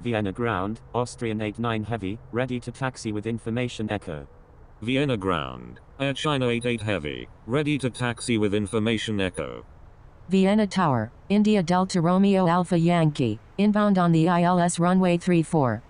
Vienna ground, Austrian 89 heavy, ready to taxi with information echo. Vienna ground, Air China 88 heavy, ready to taxi with information echo. Vienna Tower, India Delta Romeo Alpha Yankee, inbound on the ILS runway 34.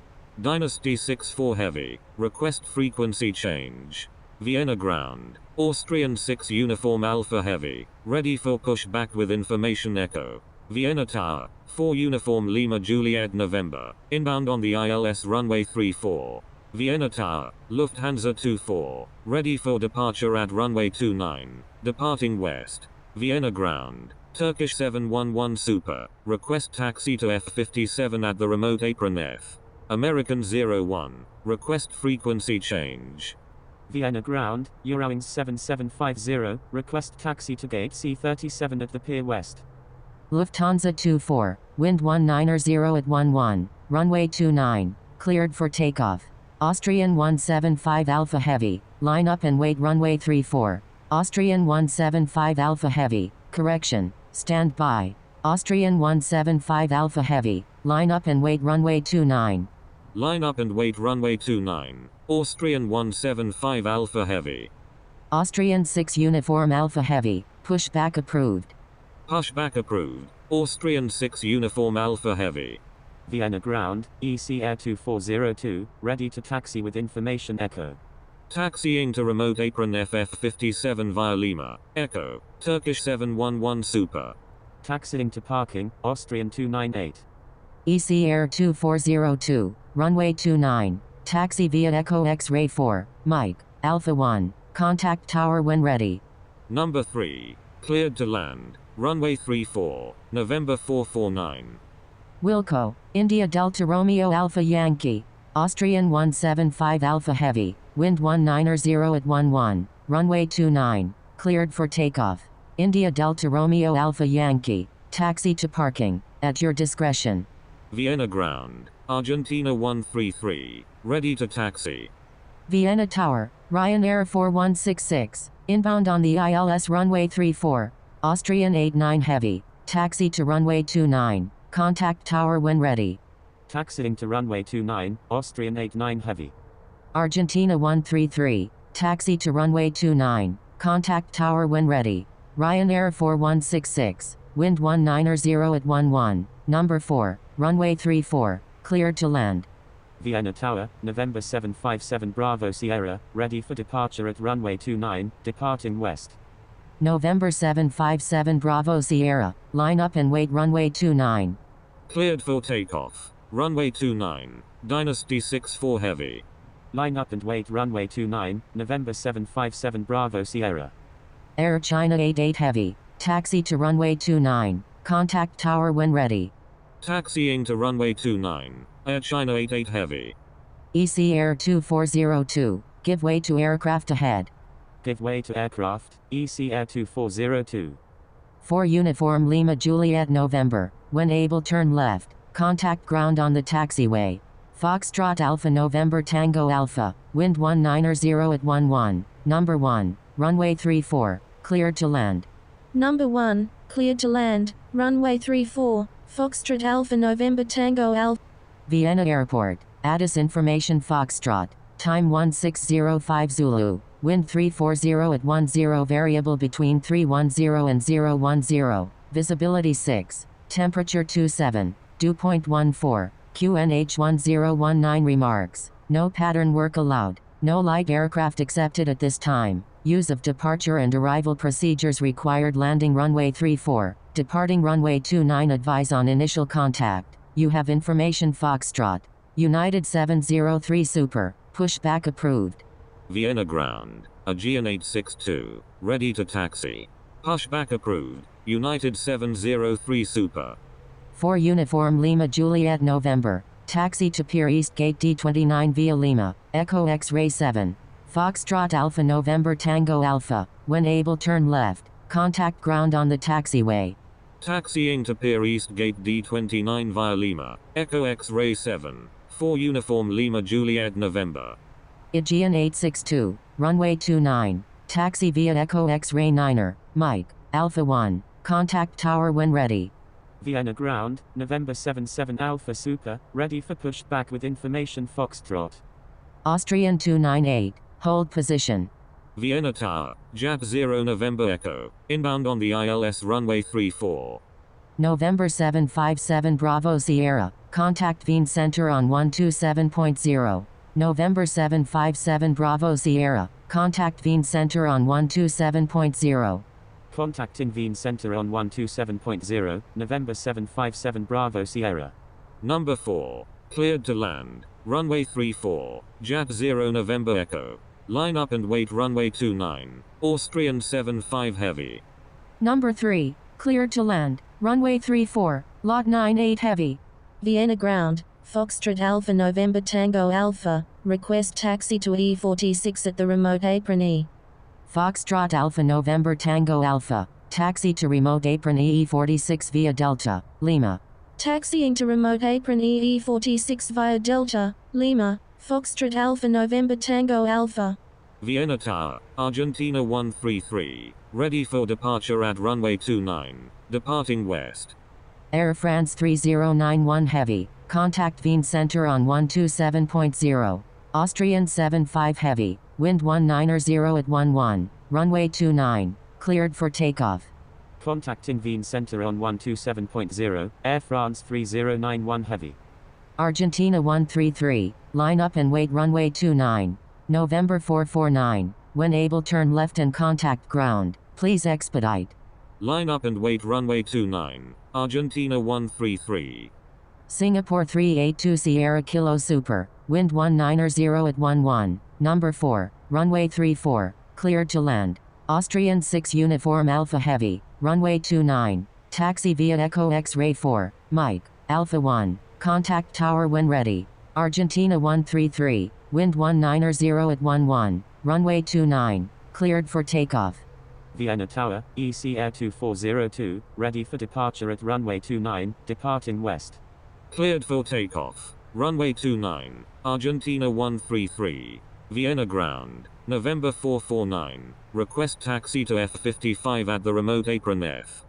Dynasty 64 heavy, request frequency change. Vienna ground, Austrian 6 uniform Alpha heavy, ready for pushback with information echo. Vienna Tower, 4 uniform Lima Juliet November, inbound on the ILS runway 34. Vienna Tower, Lufthansa 24, ready for departure at runway 29, departing west. Vienna ground, Turkish 711 Super, request taxi to F57 at the remote apron F. American 01, request frequency change. Vienna ground, Eurowings 7750, request taxi to gate C37 at the Pier West. Lufthansa 24, wind 190 at 11, runway 29, cleared for takeoff. Austrian 175 Alpha Heavy, line up and wait runway 34. Austrian 175 Alpha Heavy, correction, stand by. Austrian 175 Alpha Heavy, line up and wait runway 29. Line up and wait runway 29, Austrian 175 Alpha Heavy. Austrian 6 Uniform Alpha Heavy, pushback approved. Pushback approved, Austrian 6 Uniform Alpha Heavy. Vienna ground, EC Air 2402, ready to taxi with information echo. Taxiing to remote apron FF57 via Lima, Echo, Turkish 711 Super. Taxiing to parking, Austrian 298. EC Air 2402, runway 29, taxi via Echo X-Ray 4, Mike, Alpha 1, contact tower when ready. Number 3, cleared to land, runway 34, November 449. Wilco, India Delta Romeo Alpha Yankee, Austrian 175 Alpha Heavy, wind 190 at 11, runway 29, cleared for takeoff. India Delta Romeo Alpha Yankee, taxi to parking, at your discretion. Vienna ground, Argentina 133, ready to taxi. Vienna Tower, Ryanair 4166, inbound on the ILS runway 34, Austrian 89 Heavy, taxi to runway 29, contact tower when ready. Taxiing to runway 29, Austrian 89 heavy. Argentina 133, taxi to runway 29, contact tower when ready. Ryanair 4166, wind 190 at 11, number 4, runway 34, cleared to land. Vienna Tower, November 757 Bravo Sierra, ready for departure at runway 29, departing west. November 757 Bravo Sierra, line up and wait runway 29. Cleared for takeoff, runway 29, Dynasty 64 heavy. Line up and wait runway 29, November 757 Bravo Sierra. Air China 88 Heavy, taxi to runway 29, contact tower when ready. Taxiing to runway 29, Air China 88 heavy. EC Air 2402, give way to aircraft ahead. Give way to aircraft, EC Air 2402. 4 Uniform Lima Juliet November, when able turn left, contact ground on the taxiway. Foxtrot Alpha November Tango Alpha, wind 190 at 11, number 1, runway 34, cleared to land. Number 1, cleared to land, runway 34, Foxtrot Alpha November Tango Alpha. Vienna Airport, Addis Information Foxtrot, time 1605 Zulu, wind 340 at 10 variable between 310 and 010, visibility 6, temperature 27, dew point 14, QNH 1019 remarks, no pattern work allowed, no light aircraft accepted at this time, use of departure and arrival procedures required landing runway 34, departing runway 29 advise on initial contact, you have information Foxtrot, United 703 Super, pushback approved. Vienna ground, Aegean 862, ready to taxi. Pushback approved, United 703 Super. 4 Uniform Lima Juliet November, taxi to Pier East Gate D29 via Lima, Echo X-Ray 7. Foxtrot Alpha November Tango Alpha, when able turn left, contact ground on the taxiway. Taxiing to Pier East Gate D29 via Lima, Echo X-Ray 7. 4 Uniform Lima Juliet November. Aegean 862, runway 29, taxi via Echo X-Ray 9er, Mike, Alpha 1, contact tower when ready. Vienna ground, November 77 Alpha Super, ready for pushback with information Foxtrot. Austrian 298, hold position. Vienna Tower, JAP 0 November Echo, inbound on the ILS runway 34. November 757 Bravo Sierra, contact Wien Center on 127.0. November 757 Bravo Sierra, contact Wien Center on 127.0. Contacting Wien Center on 127.0, November 757 Bravo Sierra. Number 4, cleared to land, runway 34, JAP 0 November Echo. Line up and wait runway 29, Austrian 75 Heavy. Number 3, cleared to land, runway 34, lot 98 Heavy. Vienna ground, Foxtrot Alpha November Tango Alpha, request taxi to E46 at the remote apron E. Foxtrot Alpha November Tango Alpha, taxi to remote apron E46 via Delta, Lima. Taxiing to remote apron E46 via Delta, Lima, Foxtrot Alpha November Tango Alpha. Vienna Tower, Argentina 133, ready for departure at runway 29, departing west. Air France 3091 Heavy, contact Wien Center on 127.0. Austrian 75 Heavy, wind 190 at 11, runway 29, cleared for takeoff. Contacting Wien Center on 127.0, Air France 3091 Heavy. Argentina 133, line up and wait runway 29. November 449, when able turn left and contact ground, please expedite. Line up and wait runway 29, Argentina 133. Singapore 382 Sierra Kilo Super, wind 190 at 11, number 4, runway 34, cleared to land. Austrian 6 Uniform Alpha Heavy, runway 29, taxi via Echo X-Ray 4, Mike, Alpha 1, contact tower when ready. Argentina 133, wind 190 at 11, runway 29, cleared for takeoff. Vienna Tower, EC Air 2402, ready for departure at runway 29, departing west. Cleared for takeoff, runway 29, Argentina 133. Vienna ground, November 449, request taxi to F55 at the remote apron F.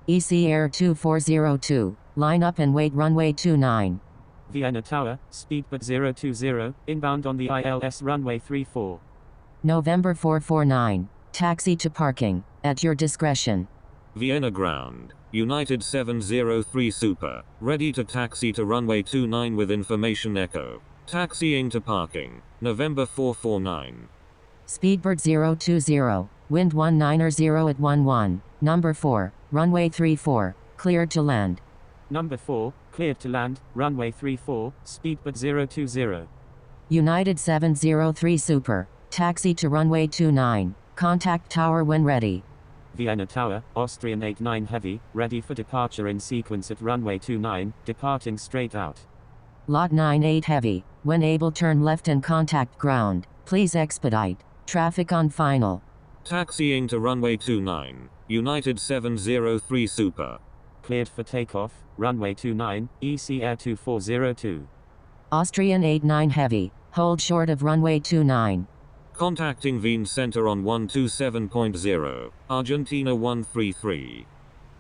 EC Air 2402, line up and wait runway 29. Vienna Tower, speedbird 020, inbound on the ILS runway 34. November 449, taxi to parking, at your discretion. Vienna ground, United 703 Super, ready to taxi to runway 29 with information Echo. Taxiing to parking, November 449. Speedbird 020, wind 190 at 11, number 4, runway 34, cleared to land. Number 4, cleared to land, runway 34, speedbird 020. United 703 Super, taxi to runway 29, contact tower when ready. Vienna Tower, Austrian 89 Heavy, ready for departure in sequence at runway 29, departing straight out. Lot 98 Heavy, when able turn left and contact ground, please expedite. Traffic on final. Taxiing to runway 29, United 703 Super. Cleared for takeoff, runway 29, EC Air 2402. Austrian 89 Heavy, hold short of runway 29. Contacting Wien Center on 127.0, Argentina 133.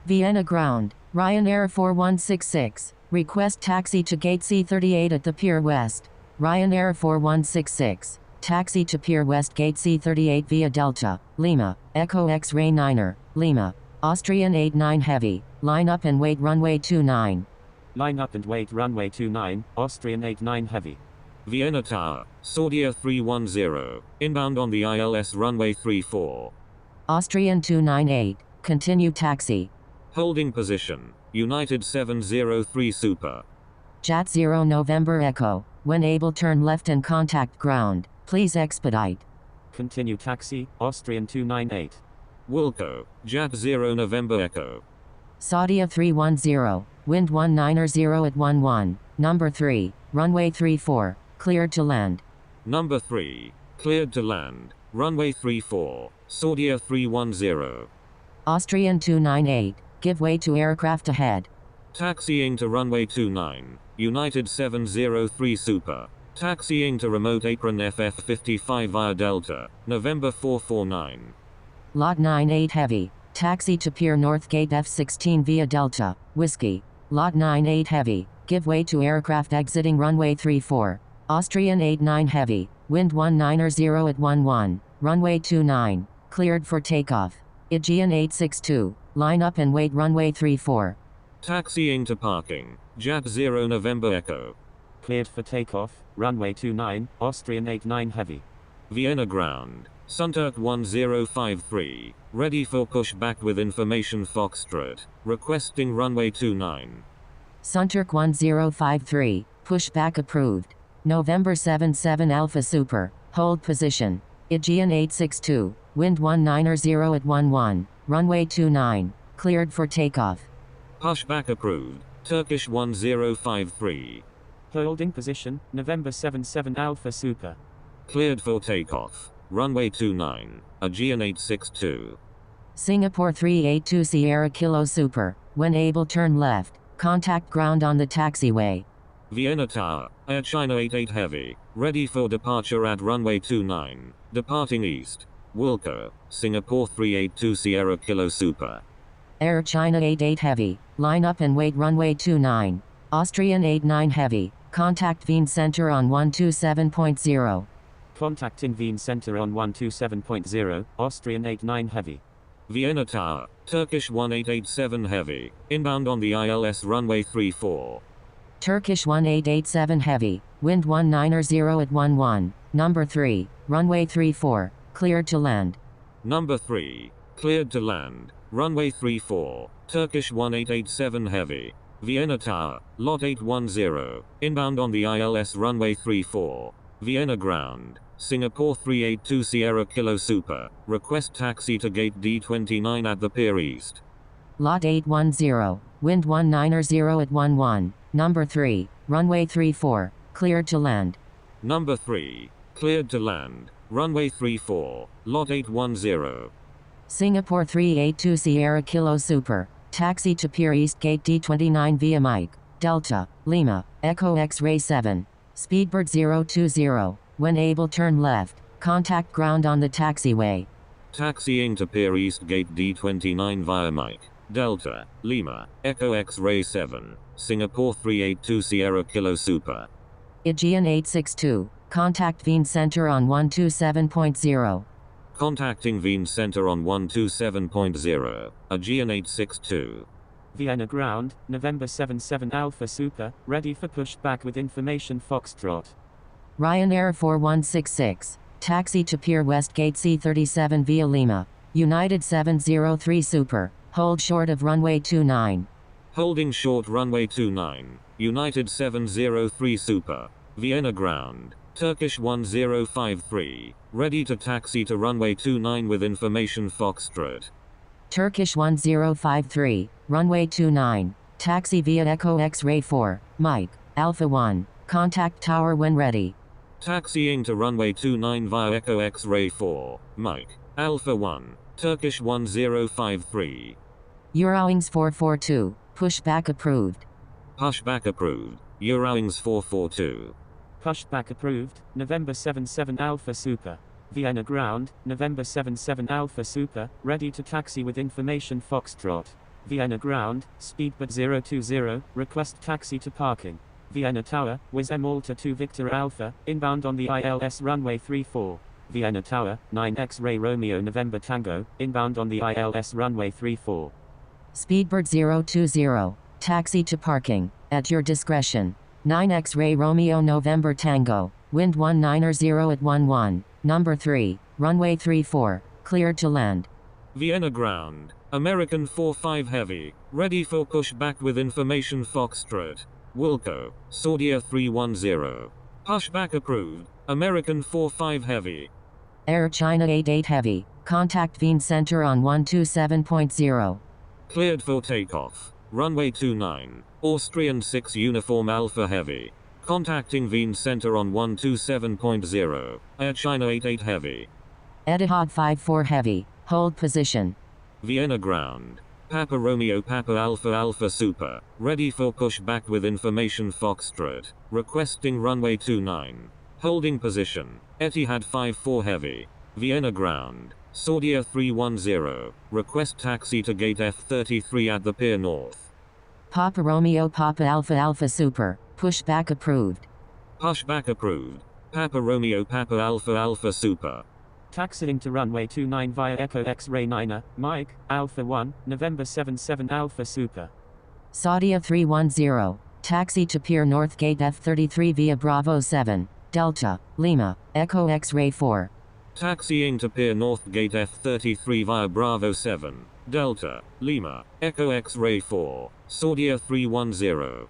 Vienna ground, Ryanair 4166, request taxi to gate C38 at the Pier West. Ryanair 4166, taxi to Pier West gate C38 via Delta, Lima, Echo X-Ray 9er, Lima. Austrian 89 Heavy, line up and wait runway 29. Line up and wait runway 29, Austrian 89 Heavy. Vienna Tower, Saudia 310, inbound on the ILS runway 34. Austrian 298, continue taxi. Holding position, United 703 Super. JAT 0 November Echo, when able turn left and contact ground, please expedite. Continue taxi, Austrian 298. Wilco, JAT 0 November Echo. Saudia 310, wind 190 at 11, number 3, runway 34, cleared to land. Number 3, cleared to land, runway 34, Saudia 310. Austrian 298, give way to aircraft ahead. Taxiing to runway 29, United 703 Super. Taxiing to remote apron FF55 via Delta, November 449. Lot 98 Heavy, Taxi to Pier North Gate F16 via Delta, Whiskey. Lot 98 Heavy, give way to aircraft exiting runway 34. Austrian 89 Heavy, wind 190 at 11, runway 29, cleared for takeoff. Aegean 862, line up and wait runway 34. Taxiing to parking, JAT 0 November Echo. Cleared for takeoff, runway 29, Austrian 89 Heavy. Vienna ground, Sunturk 1053, ready for pushback with information Foxtrot, requesting runway 29. Sunturk 1053, pushback approved. November 77 Alpha Super, hold position. Aegean 862, wind 190 at 11, runway 29, cleared for takeoff. Pushback approved, Turkish 1053. Holding position, November 77 Alpha Super. Cleared for takeoff, runway 29, Aegean 862. Singapore 382 Sierra Kilo Super, when able turn left, contact ground on the taxiway. Vienna Tower, Air China 88 Heavy, ready for departure at runway 29, departing east. Wilco, Singapore 382 Sierra Kilo Super. Air China 88 Heavy, line up and wait runway 29. Austrian 89 Heavy, contact Wien Center on 127.0. Contacting Wien Center on 127.0, Austrian 89 Heavy. Vienna Tower, Turkish 1887 Heavy, inbound on the ILS runway 34. Turkish 1887 Heavy, wind 190 at 11, number 3, runway 34, cleared to land. Number 3, cleared to land, runway 34, Turkish 1887 Heavy. Vienna Tower, lot 810, inbound on the ILS runway 34. Vienna ground, Singapore 382 Sierra Kilo Super, request taxi to gate D29 at the Pier East. Lot 810, wind 190 at 11, number 3, runway 34, cleared to land. Number 3, cleared to land, runway 34, lot 810. Singapore 382 Sierra Kilo Super, taxi to Pier East Gate D29 via Mike, Delta, Lima, Echo X-Ray 7, Speedbird 020, when able turn left, contact ground on the taxiway. Taxiing to Pier East Gate D29 via Mike, Delta, Lima, Echo X-Ray 7, Singapore 382 Sierra Kilo Super. Aegean 862, contact Wien Center on 127.0. Contacting Wien Center on 127.0, Aegean 862. Vienna ground, November 77 Alpha Super, ready for pushback with information Foxtrot. Ryanair 4166, taxi to Pier West Gate C37 via Lima, United 703 Super, hold short of runway 29. Holding short runway 29, United 703 Super, Vienna ground, Turkish 1053, ready to taxi to runway 29 with information Foxtrot. Turkish 1053, runway 29, taxi via Echo X-Ray 4, Mike, Alpha 1, contact tower when ready. Taxiing to runway 29 via Echo X-Ray 4, Mike, Alpha 1, Turkish 1053. Eurowings 442, pushback approved. Pushback approved, Eurowings 442. Pushback approved, November 77 Alpha Super. Vienna ground, November 77 Alpha Super, ready to taxi with information Foxtrot. Vienna ground, Speedbird 020, request taxi to parking. Vienna Tower, Wizz Malta 2 Victor Alpha, inbound on the ILS runway 34. Vienna Tower, 9 X-Ray Romeo November Tango, inbound on the ILS runway 34. Speedbird 020, taxi to parking, at your discretion. 9 X-Ray Romeo November Tango, wind 190 at 11, number 3, runway 34, cleared to land. Vienna ground, American 45 Heavy, ready for pushback with information Foxtrot. Wilco, Saudia 310. Pushback approved, American 45 Heavy. Air China 88 Heavy, contact Wien Center on 127.0. Cleared for takeoff, runway 29, Austrian 6 Uniform Alpha Heavy. Contacting Wien Center on 127.0, Air China 88 Heavy. Etihad 54 Heavy, hold position. Vienna ground, Papa Romeo Papa Alpha Alpha Super, ready for pushback with information Foxtrot, requesting runway 29. Holding position, Etihad 54 Heavy. Vienna ground, Saudia 310, request taxi to gate F33 at the pier north. Papa Romeo Papa Alpha Alpha Super, pushback approved. Pushback approved. Papa Romeo Papa Alpha Alpha Super. Taxiing to runway 29 via Echo X-Ray 9, Mike, Alpha 1, November 77 Alpha Super. Saudia 310, taxi to Pier North Gate F33 via Bravo 7, Delta, Lima, Echo X-Ray 4. Taxiing to Pier North Gate F33 via Bravo 7, Delta, Lima, Echo X-Ray 4, Saudia 310.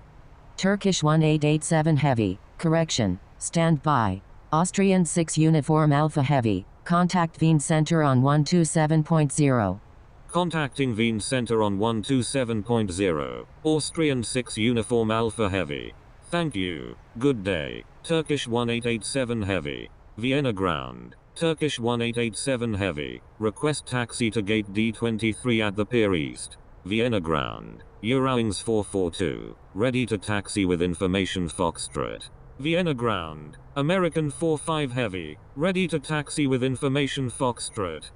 Turkish 1887 Heavy, correction, stand by. Austrian 6 Uniform Alpha Heavy, contact Wien Center on 127.0. Contacting Wien Center on 127.0, Austrian 6 Uniform Alpha Heavy. Thank you, good day. Turkish 1887 Heavy, Vienna Ground. Turkish 1887 Heavy, request taxi to gate D23 at the Pier East. Vienna Ground, Eurowings 442, ready to taxi with information Foxtrot. Vienna Ground, American 45 Heavy, ready to taxi with information Foxtrot.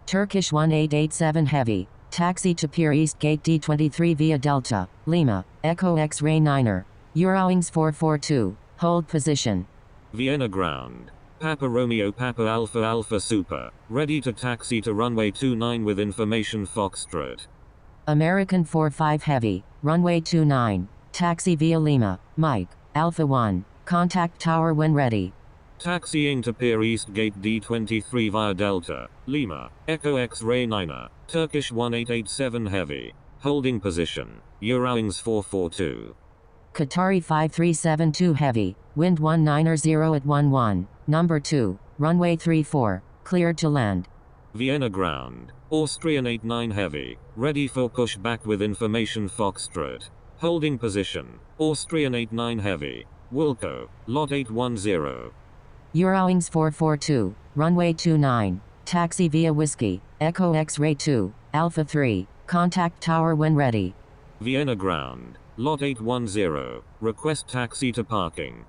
Turkish 1887 Heavy, taxi to Pier East Gate D23 via Delta, Lima, Echo X-Ray 9er, Eurowings 442, hold position. Vienna Ground, Papa Romeo Papa Alpha Alpha Super, ready to taxi to runway 29 with information Foxtrot. American 45 Heavy, runway 29, taxi via Lima, Mike, Alpha 1, contact tower when ready. Taxiing to Pier East Gate D23 via Delta, Lima, Echo X-Ray 9er, Turkish 1887 Heavy, holding position, Eurowings 442. Qatari 5372 Heavy, wind 190 at 11, number 2, runway 34, cleared to land. Vienna Ground, Austrian 89 Heavy, ready for pushback with information Foxtrot, holding position, Austrian 89 Heavy, Wilco, lot 810. Eurowings 442, runway 29, taxi via Whiskey, Echo X-Ray 2, Alpha 3, contact tower when ready. Vienna Ground, lot 810, request taxi to parking.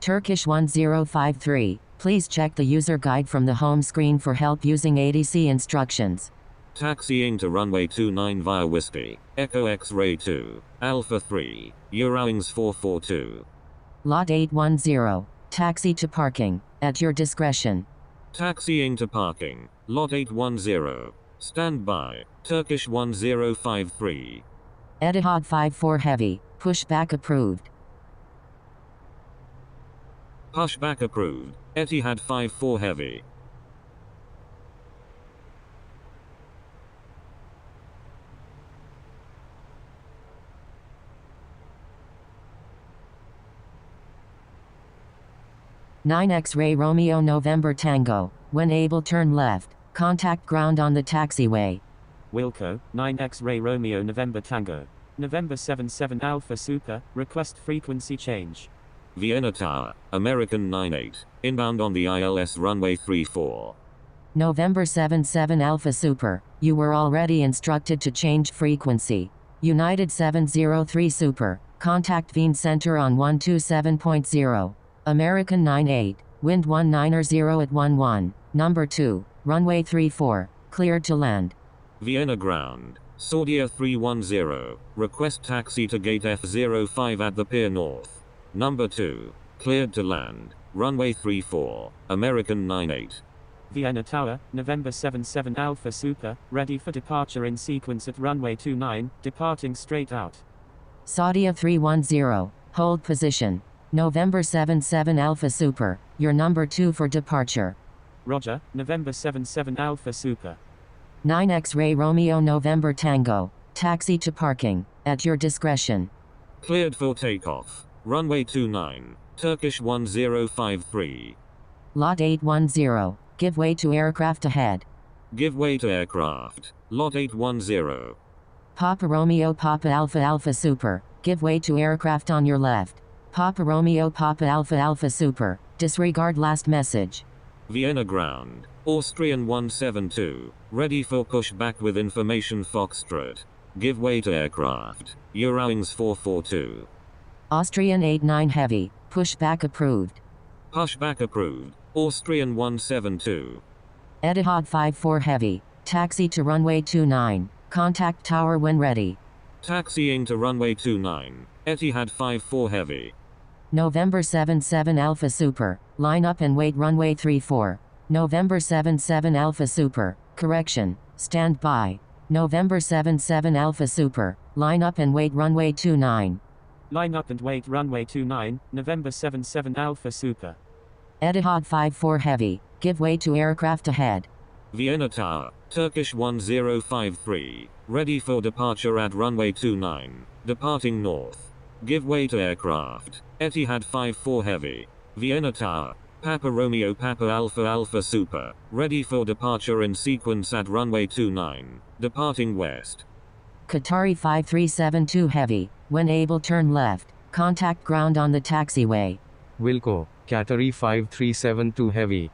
Turkish 1053, please check the user guide from the home screen for help using ADC instructions. Taxiing to runway 29 via Whiskey, Echo X-Ray 2, Alpha 3, Eurowings 442. Lot 810, taxi to parking, at your discretion. Taxiing to parking, lot 810, stand by, Turkish 1053. Etihad 54 Heavy, pushback approved. Pushback approved, Etihad 54 Heavy. Nine X-Ray Romeo November Tango, when able turn left, contact ground on the taxiway. Wilco, 9 X-Ray Romeo November Tango. November 77 Alpha Super, request frequency change. Vienna Tower, American 98, inbound on the ILS runway 34. November 77 Alpha Super, you were already instructed to change frequency. United 703 Super, contact Wien Center on 127.0. American 98, wind 190 at 11, number 2, runway 34, cleared to land. Vienna Ground, Saudia 310, request taxi to gate F05 at the Pier North. Number 2, cleared to land, runway 34, American 98. Vienna Tower, November 77 Alpha Super, ready for departure in sequence at runway 29, departing straight out. Saudia 310, hold position. November 77 Alpha Super, your number 2 for departure. Roger, November 77 Alpha Super. 9 X-Ray Romeo November Tango, taxi to parking, at your discretion. Cleared for takeoff, runway 29, Turkish 1053. Lot 810, give way to aircraft ahead. Give way to aircraft, lot 810. Papa Romeo Papa Alpha Alpha Super, give way to aircraft on your left. Papa Romeo Papa Alpha Alpha Super, disregard last message. Vienna Ground, Austrian 172, ready for pushback with information Foxtrot. Give way to aircraft, Eurowings 442. Austrian 89 Heavy, pushback approved. Pushback approved, Austrian 172. Etihad 54 Heavy, taxi to runway 29, contact tower when ready. Taxiing to runway 29, Etihad 54 Heavy. November 77 Alpha Super, line up and wait runway 34. November 77 Alpha Super, correction, stand by. November 77 Alpha Super, line up and wait runway 29. Line up and wait runway 29, November 77 Alpha Super. Etihad 54 Heavy, give way to aircraft ahead. Vienna Tower, Turkish 1053, ready for departure at runway 29, departing north. Give way to aircraft. Etihad 54 Heavy. Vienna Tower, Papa Romeo Papa Alpha Alpha Super, ready for departure in sequence at runway 29, departing west. Qatari 5372 Heavy, when able turn left, contact ground on the taxiway. Wilco, Qatari 5372 Heavy.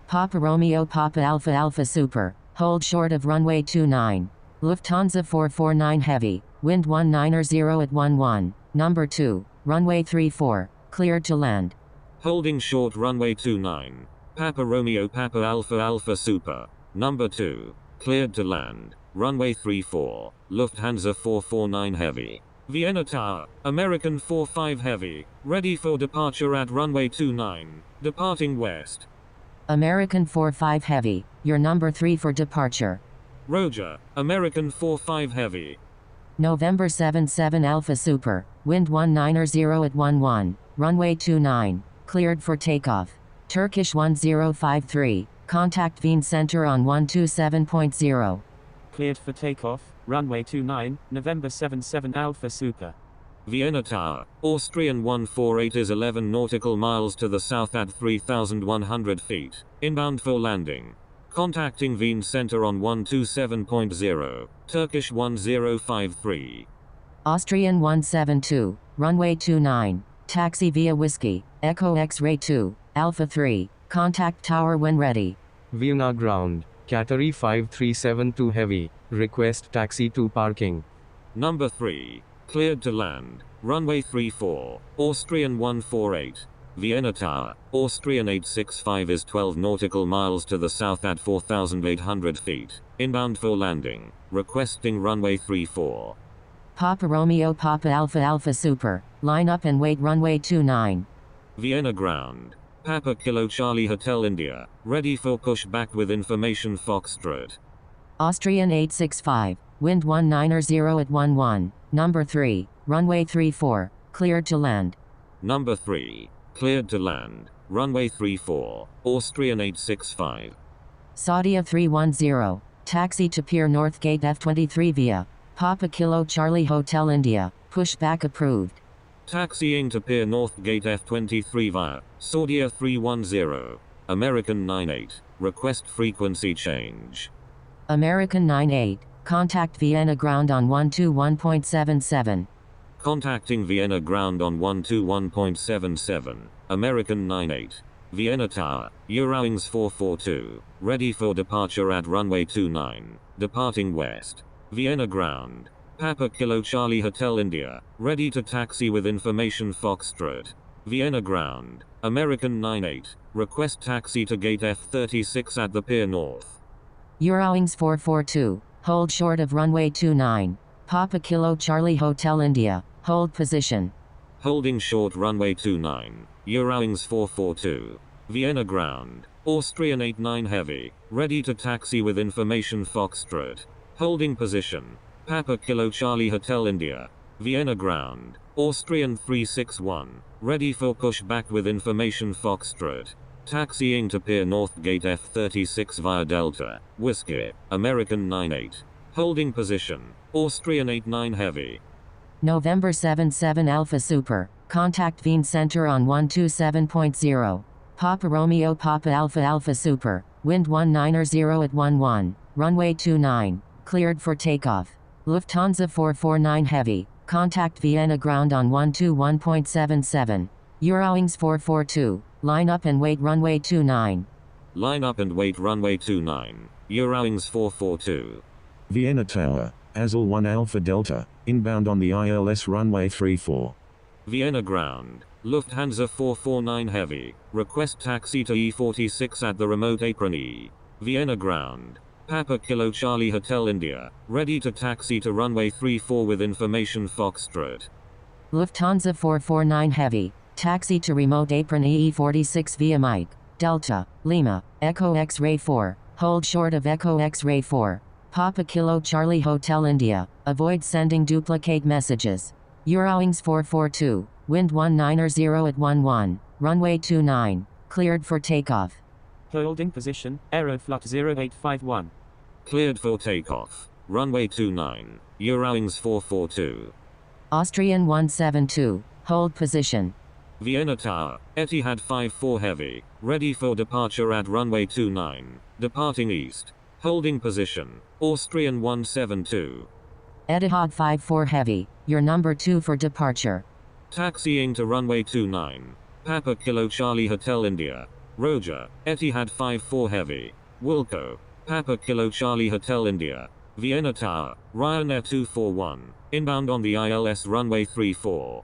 Papa Romeo Papa Alpha Alpha Super, hold short of runway 29. Lufthansa 449 Heavy, wind 190 at 11, number 2, runway 34, cleared to land. Holding short runway 29, Papa Romeo Papa Alpha Alpha Super, number 2, cleared to land, runway 34, Lufthansa 449 Heavy. Vienna Tower, American 45 Heavy, ready for departure at runway 29, departing west. American 45 Heavy, your number 3 for departure. Roger, American 45 Heavy. November 77 Alpha Super, wind 190 at 11, runway 29, cleared for takeoff. Turkish 1053, contact Wien Center on 127.0. Cleared for takeoff, runway 29, November 77 Alpha Super. Vienna Tower, Austrian 148 is 11 nautical miles to the south at 3,100 feet, inbound for landing. Contacting Wien Center on 127.0, Turkish 1053. Austrian 172, runway 29, taxi via Whiskey, Echo X-Ray 2, Alpha 3, contact tower when ready. Vienna ground, Qatari 5372 Heavy, request taxi to parking. Number 3, cleared to land, runway 34, Austrian 148. Vienna Tower, Austrian 865 is 12 nautical miles to the south at 4,800 feet, inbound for landing, requesting runway 34. Papa Romeo Papa Alpha Alpha Super, line up and wait runway 29. Vienna ground, Papa Kilo Charlie Hotel India, ready for pushback with information Foxtrot. Austrian 865, wind 190 at 11, number 3, runway 34, cleared to land. Number 3, cleared to land, runway 34, Austrian 865. Saudia 310, taxi to Pier North Gate F23 via Papa Kilo Charlie Hotel India, pushback approved. Taxiing to Pier North Gate F23 via Saudia 310, American 98, request frequency change. American 98, contact Vienna ground on 121.77. Contacting Vienna ground on 121.77, American 98. Vienna Tower, Eurowings 442, ready for departure at runway 29, departing west. Vienna ground, Papa Kilo Charlie Hotel India, ready to taxi with information Foxtrot. Vienna ground, American 98, request taxi to gate F36 at the Pier North. Eurowings 442, hold short of runway 29. Papa Kilo Charlie Hotel India, hold position. Holding short runway 29, Eurowings 442. Vienna ground, Austrian 89 Heavy, ready to taxi with information Foxtrot. Holding position, Papa Kilo Charlie Hotel India. Vienna ground, Austrian 361, ready for pushback with information Foxtrot. Taxiing to Pier North Gate F36 via Delta, Whiskey, American 98. Holding position, Austrian 89 Heavy. November 77 Alpha Super, contact Wien Center on 127.0. Papa Romeo Papa Alpha Alpha Super, wind 190 at 11, runway 29, cleared for takeoff. Lufthansa 449 Heavy, contact Vienna ground on 121.77. Eurowings 442, line up and wait runway 29. Line up and wait runway 29, Eurowings 442. Vienna Tower, Azul 1 Alpha Delta, inbound on the ILS runway 34. Vienna ground, Lufthansa 449 Heavy, request taxi to E46 at the remote apron E. Vienna ground. Papa Kilo Charlie Hotel India, ready to taxi to runway 34 with information Foxtrot. Lufthansa 449 Heavy, taxi to remote apron EE46 via Mike, Delta, Lima, Echo X-Ray 4, hold short of Echo X-Ray 4. Papa Kilo Charlie Hotel India, avoid sending duplicate messages. Eurowings 442, wind 190 at 11, runway 29, cleared for takeoff. Holding position, Aeroflot 0851. Cleared for takeoff. Runway 29, Eurowings 442. Austrian 172, hold position. Vienna Tower, Etihad 54 Heavy, ready for departure at runway 29, departing east. Holding position, Austrian 172. Etihad 54 Heavy, your number 2 for departure. Taxiing to runway 29, Papa Kilo Charlie Hotel India. Roger, Etihad 54 Heavy, Wilco, Papa Kilo Charlie Hotel India. Vienna Tower, Ryanair 241, inbound on the ILS runway 34.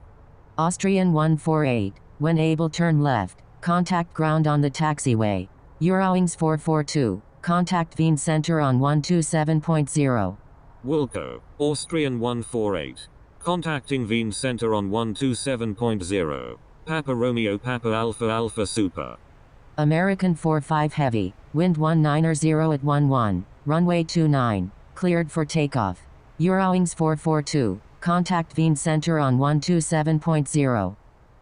Austrian 148, when able turn left, contact ground on the taxiway. Eurowings 442, contact Wien Center on 127.0. Wilco, Austrian 148, contacting Wien Center on 127.0. Papa Romeo Papa Alpha Alpha Super. American 45 Heavy, wind 190 at 11, runway 29, cleared for takeoff. Eurowings 442, contact Wien Center on 127.0.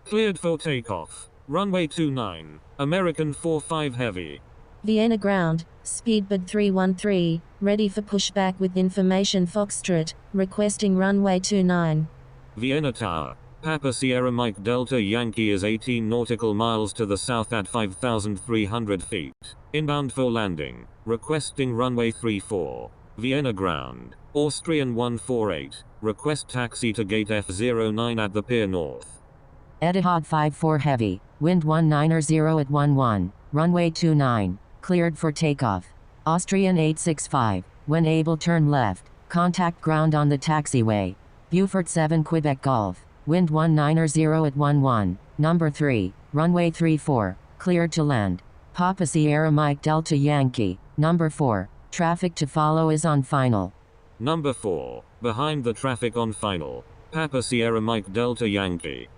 Cleared for takeoff. Runway 29, American 45 Heavy. Vienna ground, speedbird 313, ready for pushback with information Foxtrot, requesting runway 29. Vienna Tower, Papa Sierra Mike Delta Yankee is 18 nautical miles to the south at 5,300 feet. Inbound for landing, requesting runway 34. Vienna ground, Austrian 148, request taxi to gate F09 at the pier north. Etihad 54 Heavy, wind 190 at 11, runway 29, cleared for takeoff. Austrian 865, when able turn left, contact ground on the taxiway. Beaufort 7 Quebec Golf, wind 190 at 11, number 3, runway 34, cleared to land. Papa Sierra Mike Delta Yankee, number 4, traffic to follow is on final. Number 4, behind the traffic on final. Papa Sierra Mike Delta Yankee.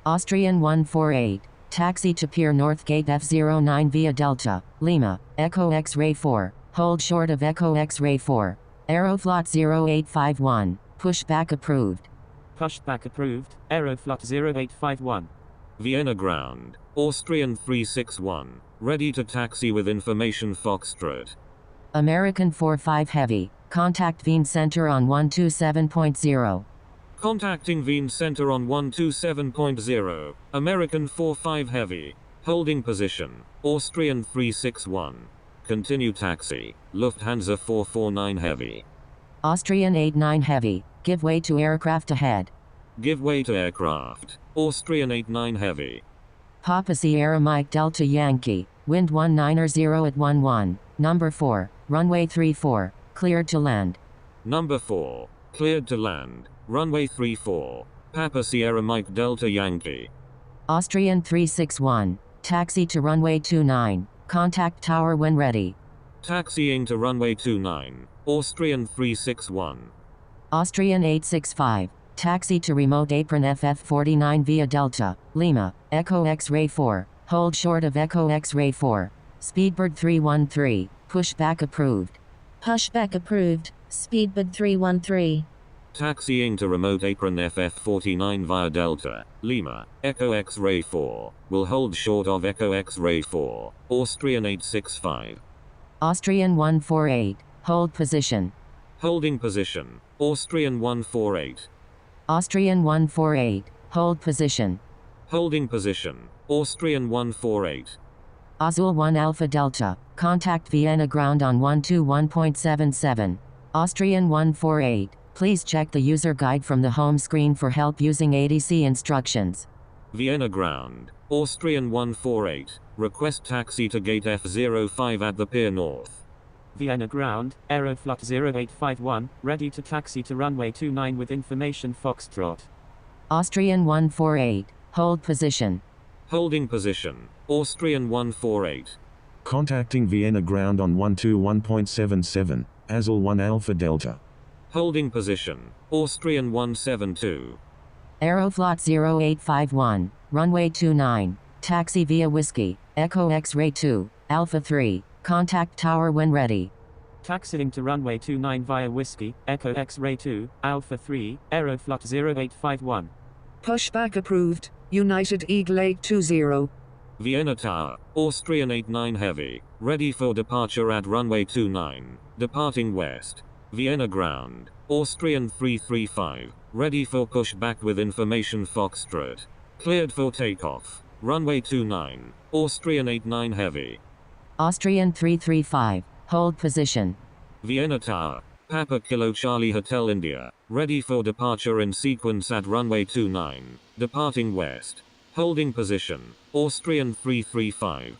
Austrian 148, taxi to Pier North Gate F09 via Delta, Lima, Echo X-Ray 4, hold short of Echo X-Ray 4. Aeroflot 0851, pushback approved. Pushback approved, Aeroflot 0851. Vienna ground, Austrian 361, ready to taxi with information Foxtrot. American 45 Heavy, contact Wien Center on 127.0. Contacting Wien Center on 127.0, American 45 Heavy, holding position, Austrian 361. Continue taxi, Lufthansa 449 Heavy. Austrian 89 Heavy, give way to aircraft ahead. Give way to aircraft, Austrian 89 Heavy. Papa Sierra Mike Delta Yankee, wind 190 at 11, number 4, runway 34, cleared to land. Number 4, cleared to land, runway 34, Papa Sierra Mike Delta Yankee. Austrian 361, taxi to runway 29, contact tower when ready. Taxiing to runway 29, Austrian 361. Austrian 865, taxi to remote apron FF49 via Delta, Lima, Echo X-Ray 4, hold short of Echo X-Ray 4. Speedbird 313, pushback approved. Pushback approved, speedbird 313. Taxiing to remote apron FF49 via Delta, Lima, Echo X-Ray 4, will hold short of Echo X-Ray 4, Austrian 865. Austrian 148, hold position. Holding position, Austrian 148. Austrian 148, hold position. Holding position, Austrian 148. Azul 1 Alpha Delta, contact Vienna ground on 121.77. Austrian 148, please check the user guide from the home screen for help using ADC instructions. Vienna ground, Austrian 148, request taxi to gate F05 at the pier north. Vienna ground, Aeroflot 0851, ready to taxi to runway 29 with information Foxtrot. Austrian 148, hold position. Holding position, Austrian 148. Contacting Vienna ground on 121.77, Azul 1 Alpha Delta. Holding position, Austrian 172. Aeroflot 0851, runway 29, taxi via Whiskey, Echo X-ray 2, Alpha 3, contact tower when ready. Taxiing to runway 29 via Whiskey, Echo X-ray 2, Alpha 3, Aeroflot 0851. Pushback approved, United Eagle 820. Vienna Tower, Austrian 89 Heavy, ready for departure at runway 29, departing west. Vienna ground, Austrian 335, ready for pushback with information Foxtrot. Cleared for takeoff, runway 29, Austrian 89 Heavy. Austrian 335, hold position. Vienna Tower, Papa Kilo Charlie Hotel India, ready for departure in sequence at runway 29, departing west. Holding position, Austrian 335.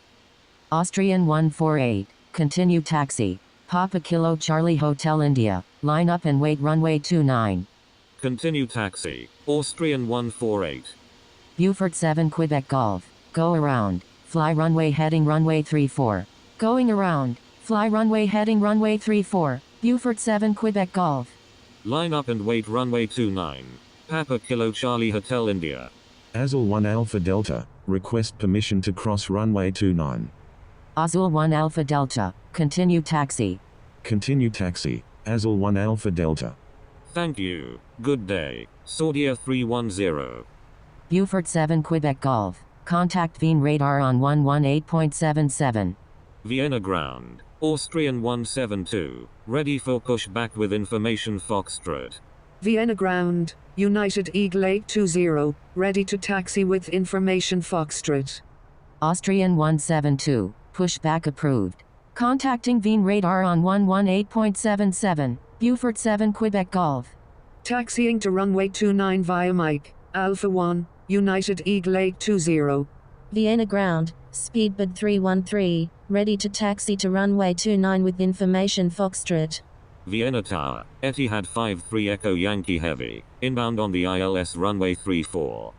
Austrian 148, continue taxi. Papa Kilo Charlie Hotel India, line up and wait runway 29. Continue taxi, Austrian 148. Beaufort 7 Quebec Golf, go around, fly runway heading runway 34. Going around, fly runway heading runway 34, Beaufort 7 Quebec Golf. Line up and wait runway 29, Papa Kilo Charlie Hotel India. Azul 1 Alpha Delta, request permission to cross runway 29. Azul 1 Alpha Delta, continue taxi. Continue taxi, Azul 1 Alpha Delta. Thank you, good day, Saudia 310. Beaufort 7 Quebec Golf, contact Wien radar on 118.77. Vienna ground, Austrian 172, ready for pushback with information Foxtrot. Vienna ground, United Eagle 820, ready to taxi with information Foxtrot. Austrian 172, pushback approved. Contacting Wien radar on 118.77, Beaufort 7 Quebec Golf. Taxiing to runway 29 via Mike, Alpha 1, United Eagle 820. Vienna ground, Speedbird 313, ready to taxi to runway 29 with information Foxtrot. Vienna Tower, Etihad 53 Echo Yankee Heavy, inbound on the ILS runway 34.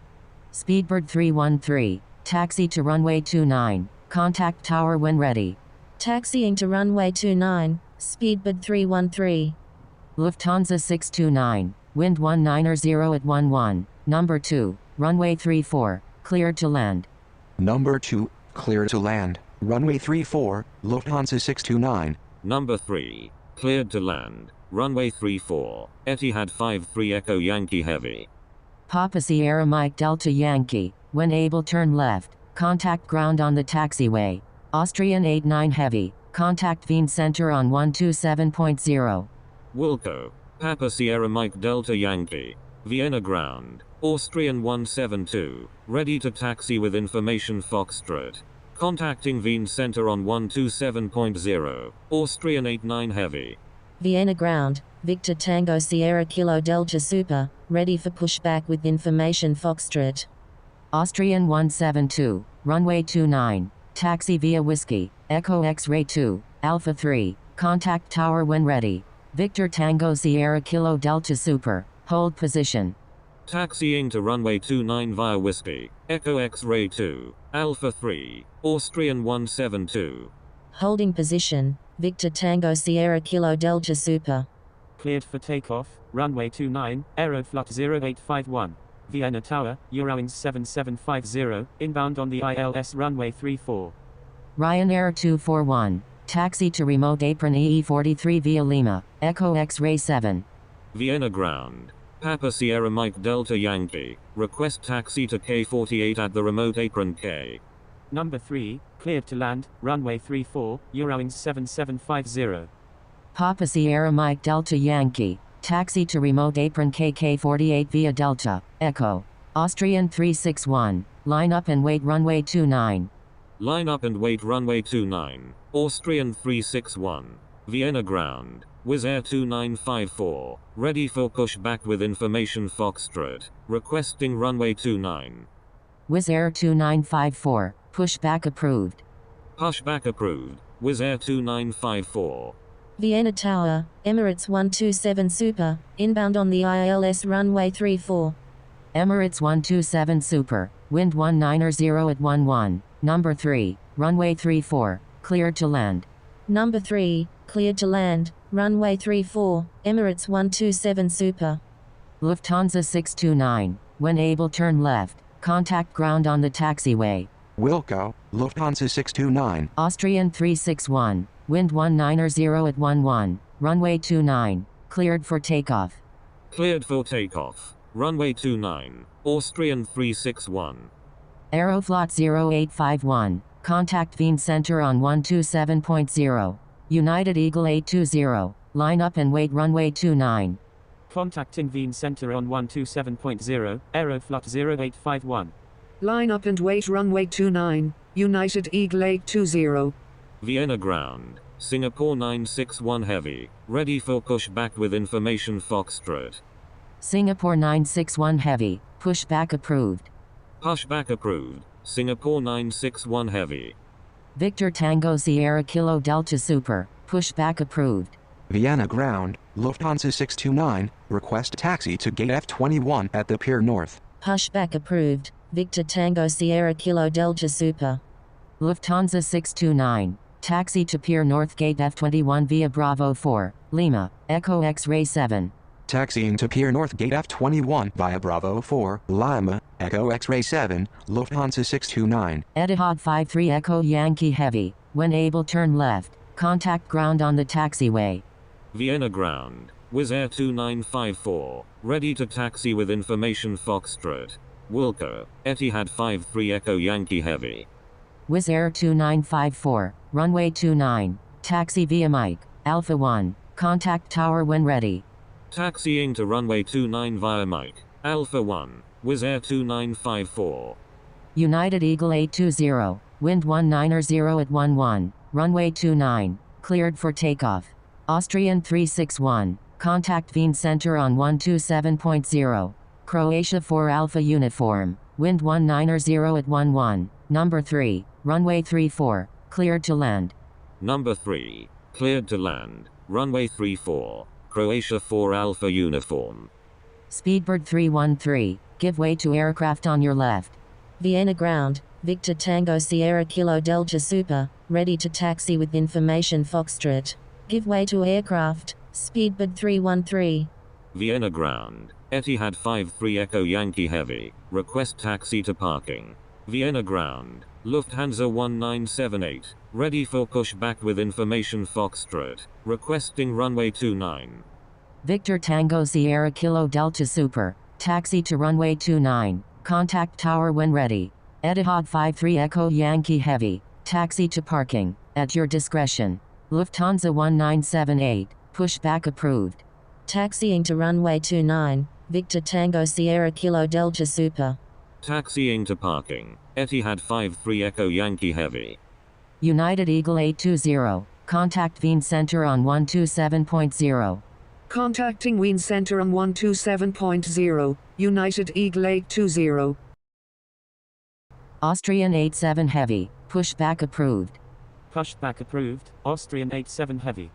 Speedbird 313, taxi to runway 29, contact tower when ready. Taxiing to runway 29, Speedbird 313. Lufthansa 629, wind 190 at 11, number 2, runway 34, cleared to land. Number 2, clear to land, runway 34, Lufthansa 629. Number 3, cleared to land, runway 34, Etihad 53 Echo Yankee Heavy. Papa Sierra Mike Delta Yankee, when able turn left, contact ground on the taxiway. Austrian 89 Heavy, contact Wien Center on 127.0. Wilco, Papa Sierra Mike Delta Yankee, Vienna ground, Austrian 172, ready to taxi with information Foxtrot. Contacting Wien Center on 127.0, Austrian 89 Heavy. Vienna ground, Victor Tango Sierra Kilo Delta Super, ready for pushback with information Foxtrot. Austrian 172, runway 29, taxi via Whiskey, Echo X-ray 2, Alpha 3, contact tower when ready. Victor Tango Sierra Kilo Delta Super, hold position. Taxiing to runway 29 via Whiskey, Echo X-ray 2, Alpha 3, Austrian 172. Holding position, Victor Tango Sierra Kilo Delta Super. Cleared for takeoff, runway 29, Aeroflot 0851. Vienna Tower, Eurowings 7750, inbound on the ILS runway 34. Ryanair 241, taxi to remote apron EE43 via Lima, Echo X-ray 7. Vienna ground, Papa Sierra Mike Delta Yankee, request taxi to K48 at the remote apron K. Number 3, cleared to land, runway 34, Eurowings 7750. Papa Sierra Mike Delta Yankee, taxi to remote apron KK48 via Delta, Echo. Austrian 361, line up and wait runway 29. Line up and wait runway 29, Austrian 361. Vienna ground, Wizz Air 2954, ready for pushback with information Foxtrot, requesting runway 29. Wizz Air 2954, pushback approved. Pushback approved, Wizz Air 2954. Vienna Tower, Emirates 127 Super, inbound on the ILS runway 34. Emirates 127 Super, wind 190 at 11, number 3, runway 34, cleared to land. Number 3, cleared to land, runway 34, Emirates 127 Super. Lufthansa 629, when able turn left, contact ground on the taxiway. Wilco, Lufthansa 629. Austrian 361, wind 190 at 11, runway 29, cleared for takeoff. Cleared for takeoff. Runway 29, Austrian 361. Aeroflot 0851, contact Wien Center on 127.0. United Eagle 820, line up and wait runway 29. Contacting Wien Center on 127.0, Aeroflot 0851. Line up and wait runway 29, United Eagle 820. Vienna ground, Singapore 961 Heavy, ready for pushback with information Foxtrot. Singapore 961 Heavy, pushback approved. Pushback approved, Singapore 961 Heavy. Victor Tango Sierra Kilo Delta Super, pushback approved. Vienna ground, Lufthansa 629, request taxi to gate F21 at the Pier North. Pushback approved, Victor Tango Sierra Kilo Delta Super. Lufthansa 629, taxi to Pier North Gate F21 via Bravo 4, Lima, Echo X-Ray 7. Taxiing to Pier North Gate F21 via Bravo 4, Lima, Echo X-Ray 7, Lufthansa 629. Etihad 53 Echo Yankee Heavy, when able turn left, contact ground on the taxiway. Vienna ground, Wizz Air 2954, ready to taxi with information Foxtrot. Wilco, Etihad 53 Echo Yankee Heavy. Wizz Air 2954, runway 29, taxi via Mike, Alpha 1, contact tower when ready. Taxiing to runway 29 via Mike, Alpha 1, Wizz Air 2954. United Eagle 820, wind 190 at 11, runway 29, cleared for takeoff. Austrian 361, contact Wien Center on 127.0. Croatia 4 Alpha Uniform, wind 190 at 11, number 3, runway 34, cleared to land. Number 3, cleared to land, runway 34, Croatia 4 Alpha Uniform. Speedbird 313, give way to aircraft on your left. Vienna ground, Victor Tango Sierra Kilo Delta Super, ready to taxi with information Foxtrot. Give way to aircraft, Speedbird 313. Vienna ground, Etihad 53 Echo Yankee Heavy, request taxi to parking. Vienna ground, Lufthansa 1978, ready for pushback with information Foxtrot, requesting runway 29. Victor Tango Sierra Kilo Delta Super, taxi to runway 29, contact tower when ready. Etihad 53 Echo Yankee Heavy, taxi to parking, at your discretion. Lufthansa 1978, pushback approved. Taxiing to runway 29, Victor Tango Sierra Kilo Delta Super. Taxiing to parking, Etihad 53 Echo Yankee Heavy. United Eagle 820, contact Wien Center on 127.0. Contacting Wien Center on 127.0, United Eagle 820. Austrian 87 Heavy, pushback approved. Pushback approved, Austrian 87 Heavy.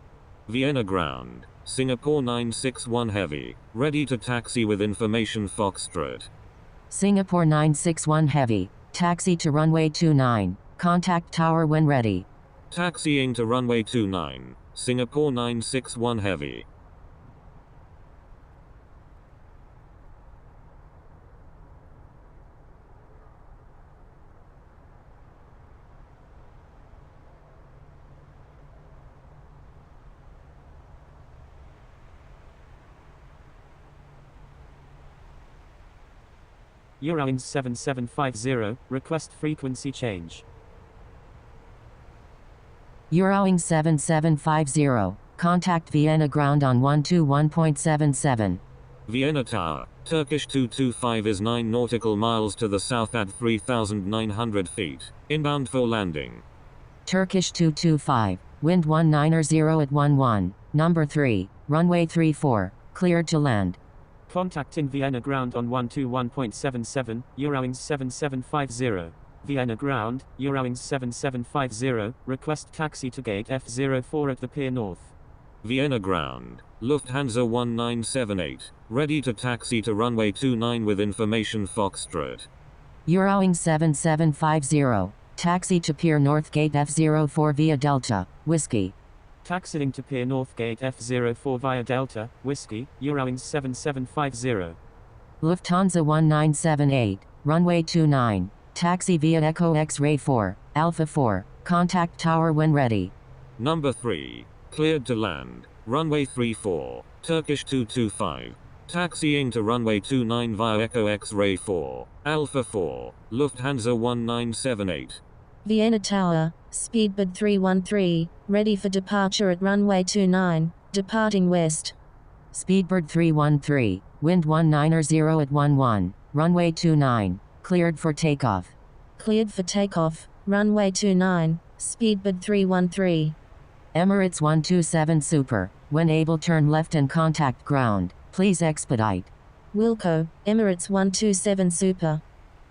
Vienna ground, Singapore 961 Heavy, ready to taxi with information Foxtrot. Singapore 961 Heavy, taxi to runway 29, contact tower when ready. Taxiing to runway 29, Singapore 961 Heavy. Eurowings 7750, request frequency change. Eurowings 7750, contact Vienna ground on 121.77. Vienna Tower, Turkish 225 is 9 nautical miles to the south at 3,900 feet, inbound for landing. Turkish 225, wind 190 at 11, number 3, runway 34, cleared to land. Contacting Vienna ground on 121.77, Eurowings 7750. Vienna ground, Eurowings 7750, request taxi to gate F04 at the Pier North. Vienna ground, Lufthansa 1978, ready to taxi to runway 29 with information Foxtrot. Eurowings 7750, Taxi to Pier North Gate F04 via Delta, Whiskey. Taxiing to Pier North Gate F04 via Delta, Whiskey, Eurowings 7750. Lufthansa 1978, runway 29. Taxi via Echo X-Ray 4, Alpha 4. Contact tower when ready. Number 3. Cleared to land. Runway 34. Turkish 225. Taxiing to runway 29 via Echo X-Ray 4, Alpha 4. Lufthansa 1978. Vienna Tower, speedbird 313, ready for departure at runway 29, departing west. Speedbird 313, wind 190 at 11, runway 29, cleared for takeoff. Cleared for takeoff, runway 29, speedbird 313. Emirates 127 Super, when able turn left and contact ground, please expedite. Wilco, Emirates 127 Super.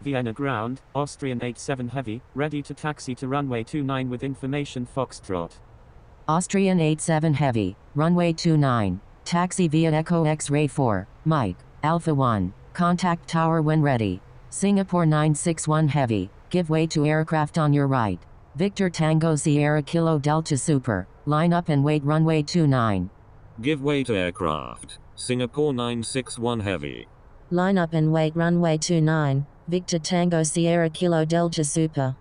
Vienna ground, Austrian 87 Heavy, ready to taxi to runway 29 with information Foxtrot. Austrian 87 Heavy, runway 29, taxi via Echo X-Ray 4, Mike, Alpha 1, contact tower when ready. Singapore 961 Heavy, give way to aircraft on your right. Victor Tango Sierra Kilo Delta Super, line up and wait runway 29. Give way to aircraft. Singapore 961 Heavy. Line up and wait runway 29, Victor Tango Sierra Kilo Delta Super.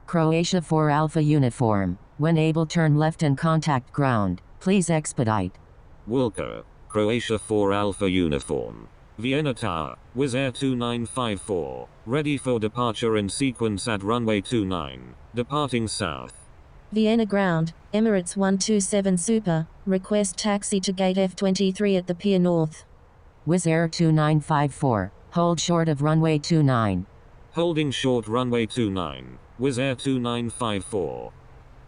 Croatia 4 Alpha Uniform, when able turn left and contact ground, please expedite. Wilco, Croatia 4 Alpha Uniform. Vienna Tower, Wizz Air 2954, ready for departure in sequence at runway 29, departing south. Vienna ground, Emirates 127 Super, request taxi to gate F23 at the Pier North. Wizz Air 2954, hold short of runway 29. Holding short runway 29, Wizz Air 2954.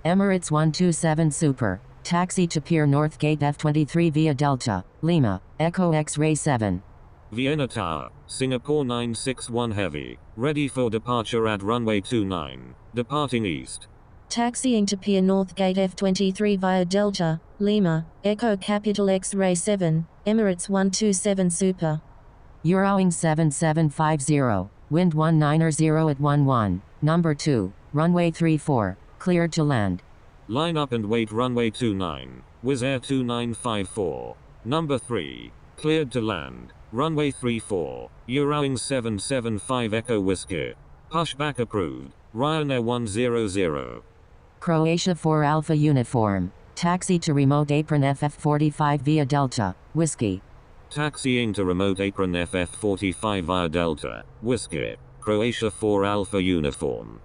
Emirates 127 Super, taxi to Pier North Gate F23 via Delta, Lima, Echo X-Ray 7. Vienna Tower, Singapore 961 Heavy, ready for departure at runway 29, departing east. Taxiing to Pier North Gate F23 via Delta, Lima, Echo Capital X-Ray 7, Emirates 127 Super. Eurowings 7750, wind 190 at 11, number 2, runway 34, cleared to land. Line up and wait runway 29, Wizz Air 2954. Number 3, cleared to land, runway 34, Eurowings 775 Echo Whiskey. Pushback approved, Ryanair 100. Croatia 4 Alpha Uniform, taxi to remote apron FF45 via Delta, Whiskey. Taxiing to remote apron FF45 via Delta, Whiskey, Croatia 4 Alpha Uniform.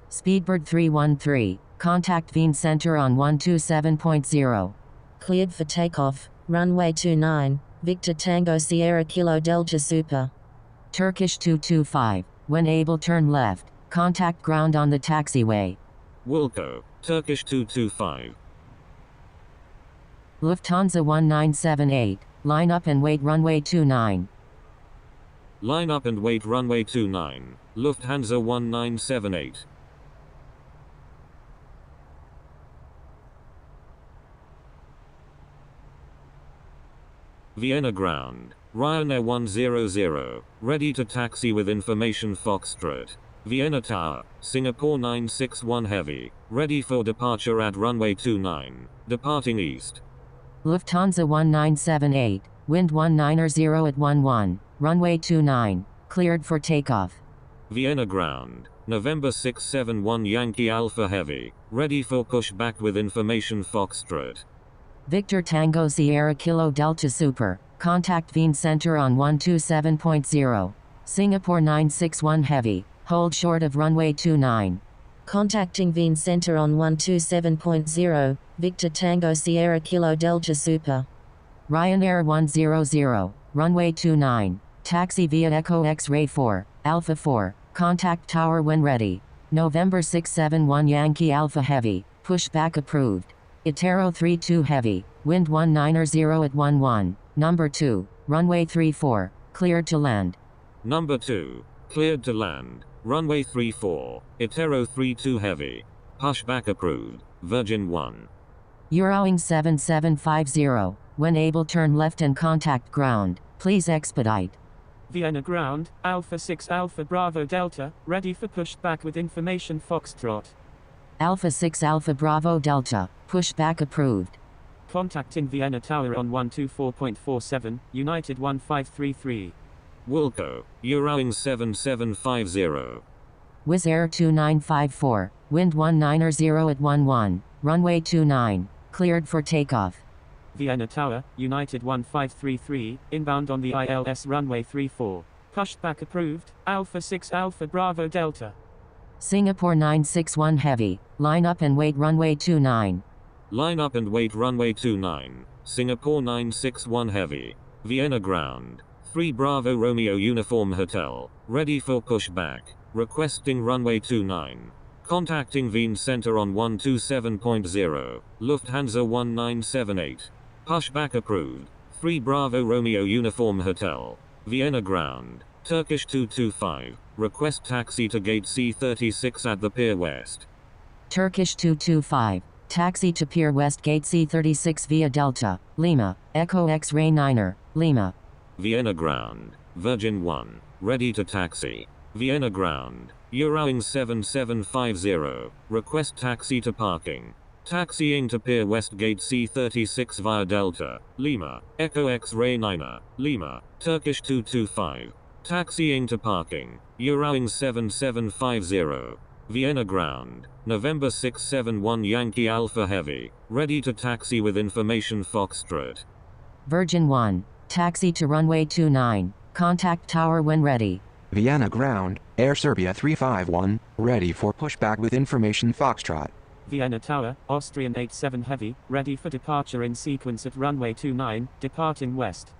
Speedbird 313, contact Wien Center on 127.0. Cleared for takeoff, runway 29, Victor Tango Sierra Kilo Delta Super. Turkish 225, when able turn left, contact ground on the taxiway. Wilco, Turkish 225. Lufthansa 1978, line up and wait runway 29. Line up and wait runway 29, Lufthansa 1978. Vienna ground, Ryanair 100, ready to taxi with information Foxtrot. Vienna Tower, Singapore 961 Heavy, ready for departure at runway 29, departing east. Lufthansa 1978, wind 190 at 11, runway 29, cleared for takeoff. Vienna ground, November 671 Yankee Alpha Heavy, ready for pushback with information Foxtrot. Victor Tango Sierra Kilo Delta Super, contact Wien Center on 127.0. Singapore 961 Heavy, hold short of runway 29. Contacting Wien Center on 127.0, Victor Tango Sierra Kilo Delta Super. Ryanair 100, runway 29, taxi via Echo X-Ray 4, Alpha 4, contact tower when ready. November 671 Yankee Alpha Heavy, pushback approved. Itero 32 Heavy, wind 190 at 11, number 2, runway 34, cleared to land. Number 2, cleared to land, runway 34, Itero 32 Heavy. Pushback approved, Virgin 1. Eurowings 7750, when able turn left and contact ground, please expedite. Vienna ground, Alpha 6 Alpha Bravo Delta, ready for pushback with information Foxtrot. Alpha 6 Alpha Bravo Delta, pushback approved. Contacting Vienna Tower on 124.47, United 1533. Wilco, Eurowing 7750. Wizz Air 2954, wind 190 at 11, runway 29, cleared for takeoff. Vienna Tower, United 1533, inbound on the ILS runway 34. Pushback approved, Alpha 6 Alpha Bravo Delta. Singapore 961 Heavy, line up and wait runway 29. Line up and wait runway 29, Singapore 961 Heavy. Vienna ground, 3 Bravo Romeo Uniform Hotel, ready for pushback, requesting runway 29. Contacting Wien Center on 127.0, Lufthansa 1978. Pushback approved, 3 Bravo Romeo Uniform Hotel. Vienna ground, Turkish 225, request taxi to gate C36 at the Pier West. Turkish 225, taxi to Pier West gate C36 via Delta, Lima, Echo X-Ray 9er, Lima. Vienna ground, Virgin 1, ready to taxi. Vienna ground, Eurowing 7750, request taxi to parking. Taxiing to Pier West gate C36 via Delta, Lima, Echo X-Ray 9er, Lima, Turkish 225. Taxiing to parking, Eurowing 7750. Vienna ground, November 671 Yankee Alpha Heavy, ready to taxi with information Foxtrot. Virgin 1, taxi to runway 29, contact tower when ready. Vienna ground, Air Serbia 351, ready for pushback with information Foxtrot. Vienna Tower, Austrian 87 Heavy, ready for departure in sequence at runway 29, departing west.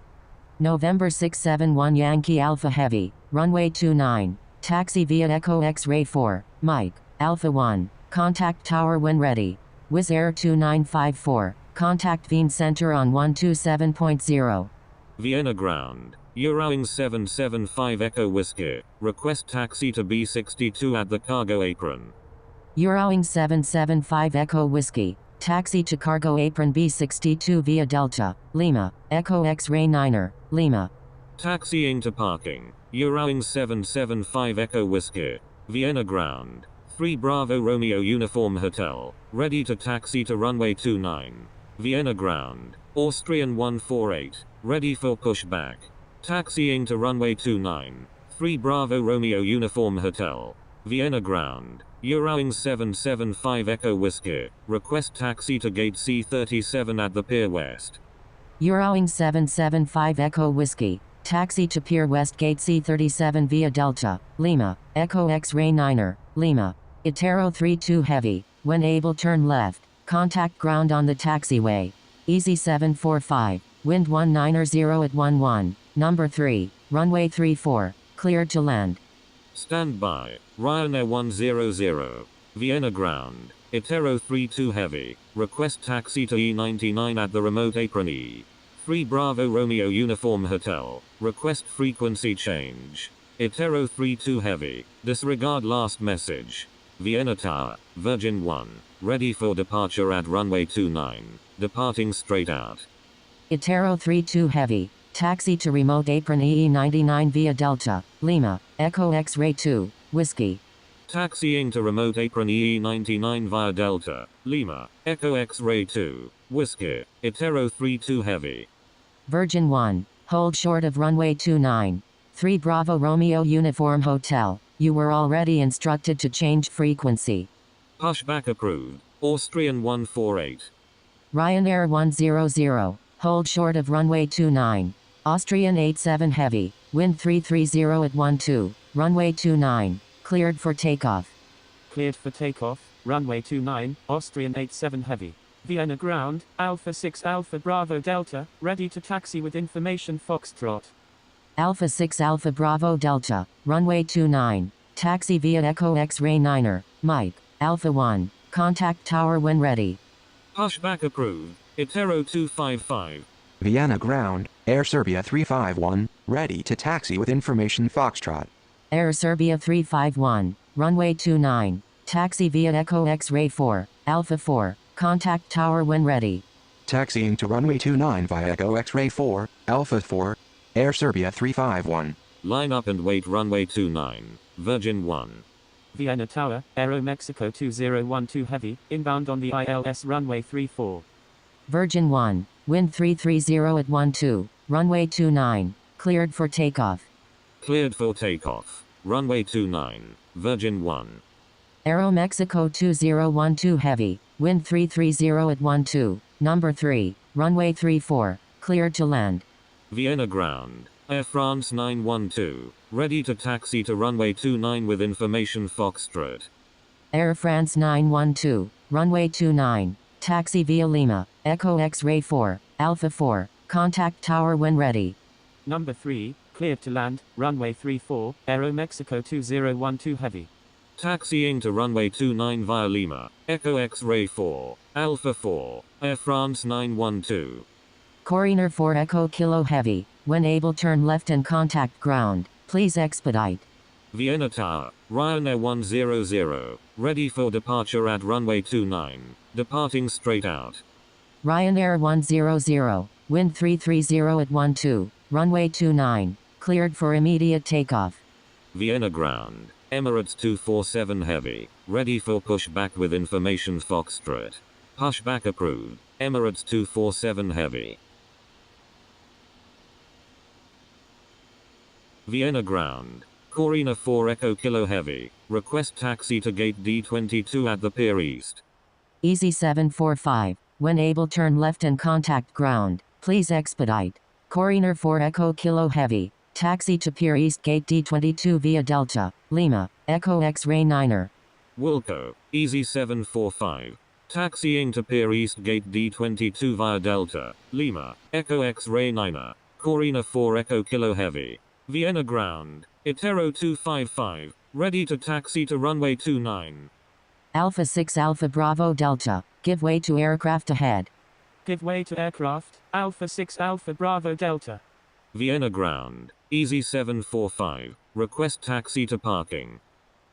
November 671 Yankee Alpha Heavy, runway 29, taxi via Echo X-Ray 4, Mike, Alpha 1, contact tower when ready. Wizz Air 2954, contact Wien Center on 127.0. Vienna ground, Eurowing 775 Echo Whiskey, request taxi to B62 at the cargo apron. Eurowing 775 Echo Whiskey, taxi to cargo apron B62 via Delta, Lima, Echo X-Ray 9er, Lima. Taxiing to parking, Eurowing 775 Echo Whiskey, Vienna ground, 3 Bravo Romeo Uniform Hotel, ready to taxi to runway 29. Vienna ground, Austrian 148, ready for pushback. Taxiing to runway 29, 3 Bravo Romeo Uniform Hotel, Vienna ground, Eurowing 775 Echo Whiskey, request taxi to gate C37 at the Pier West. Eurowing 775 Echo Whiskey, taxi to Pier West gate C37 via Delta, Lima, Echo X-Ray 9er, Lima. Itero 32 Heavy, when able turn left, contact ground on the taxiway. Easy 745, wind 190 at 11, number 3, runway 34, cleared to land. Stand by, Ryanair 100, Vienna ground, Itero 32 Heavy, request taxi to E99 at the remote apron E. 3 Bravo Romeo Uniform Hotel, request frequency change. Itero 32 Heavy, disregard last message. Vienna Tower, Virgin 1, ready for departure at runway 29, departing straight out. Itero 32 Heavy, taxi to remote apron EE99 via Delta, Lima, Echo X-Ray 2, Whiskey. Taxiing to remote apron EE99 via Delta, Lima, Echo X-Ray 2, Whiskey, Itero 32 Heavy. Virgin 1, hold short of runway 29, 3 Bravo Romeo Uniform Hotel, you were already instructed to change frequency. Pushback approved, Austrian 148. Ryanair 100, hold short of runway 29, Austrian 87 Heavy, wind 330 at 12, runway 29, cleared for takeoff. Cleared for takeoff, runway 29, Austrian 87 Heavy. Vienna ground, Alpha 6 Alpha Bravo Delta, ready to taxi with information Foxtrot. Alpha 6 Alpha Bravo Delta, runway 29, taxi via Echo X-Ray 9er, Mike, Alpha 1, contact tower when ready. Pushback approved, Itero 255. Vienna ground, Air Serbia 351, ready to taxi with information Foxtrot. Air Serbia 351, runway 29, taxi via Echo X-Ray 4, Alpha 4, contact tower when ready. Taxiing to runway 29 via Echo X-Ray 4, Alpha 4, Air Serbia 351. Line up and wait runway 29, Virgin 1. Vienna Tower, Aero Mexico 2012 Heavy, inbound on the ILS runway 34. Virgin 1, wind 330 at 12, runway 29, cleared for takeoff. Cleared for takeoff. Runway 29, Virgin 1. Aero Mexico 2012 Heavy, wind 330 at 12, number 3, runway 34, cleared to land. Vienna ground, Air France 912, ready to taxi to runway 29 with information Foxtrot. Air France 912, runway 29, taxi via Lima, Echo X-Ray 4, Alpha 4, contact tower when ready. Number 3, cleared to land, runway 34, Aero Mexico 2012 Heavy. Taxiing to runway 29 via Lima, Echo X-Ray 4, Alpha 4, Air France 912. Coriner 4 Echo Kilo Heavy, when able turn left and contact ground, please expedite. Vienna Tower, Ryanair 100, ready for departure at runway 29, departing straight out. Ryanair 100, wind 330 at 12, runway 29, cleared for immediate takeoff. Vienna ground, Emirates 247 Heavy, ready for pushback with information Foxtrot. Pushback approved, Emirates 247 Heavy. Vienna ground, Corina 4 Echo Kilo Heavy, request taxi to gate D22 at the Pier East. Easy 745, when able turn left and contact ground, please expedite. Coriner 4 Echo Kilo Heavy, taxi to Pier East gate D22 via Delta, Lima, Echo X-Ray 9er. Wilco, Easy 745, taxiing to Pier East gate D22 via Delta, Lima, Echo X-Ray 9er, Corina 4 Echo Kilo Heavy. Vienna ground, Itero 255, ready to taxi to runway 29. Alpha 6 Alpha Bravo Delta, give way to aircraft ahead. Give way to aircraft, Alpha 6 Alpha Bravo Delta. Vienna ground, Easy 745, request taxi to parking.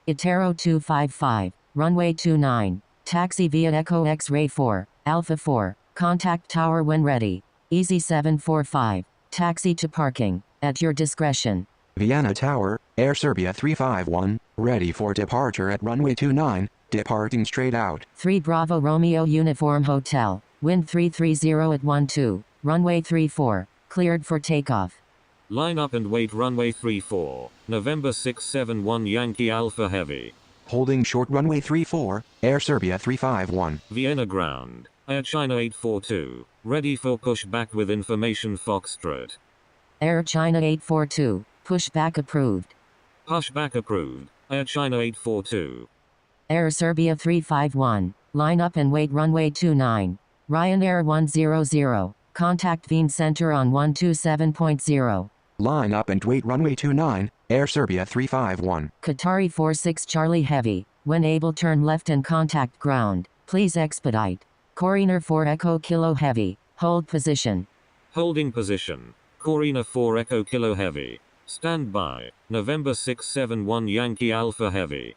Itero 255, runway 29, taxi via Echo X-Ray 4, Alpha 4, contact tower when ready. Easy 745, taxi to parking, at your discretion. Vienna Tower, Air Serbia 351, ready for departure at runway 29, departing straight out. 3 Bravo Romeo Uniform Hotel, wind 330 at 12, runway 34, cleared for takeoff. Line up and wait runway 34, November 671 Yankee Alpha Heavy. Holding short runway 34, Air Serbia 351. Vienna ground, Air China 842, ready for pushback with information Foxtrot. Air China 842, pushback approved. Pushback approved, Air China 842. Air Serbia 351, line up and wait runway 29. Ryanair 100, contact Wien Center on 127.0. Line up and wait runway 29, Air Serbia 351. Qatari 46 Charlie Heavy, when able turn left and contact ground, please expedite. Coriner 4 Echo Kilo Heavy, hold position. Holding position, Corina 4 Echo Kilo Heavy. Stand by, November 671 Yankee Alpha Heavy.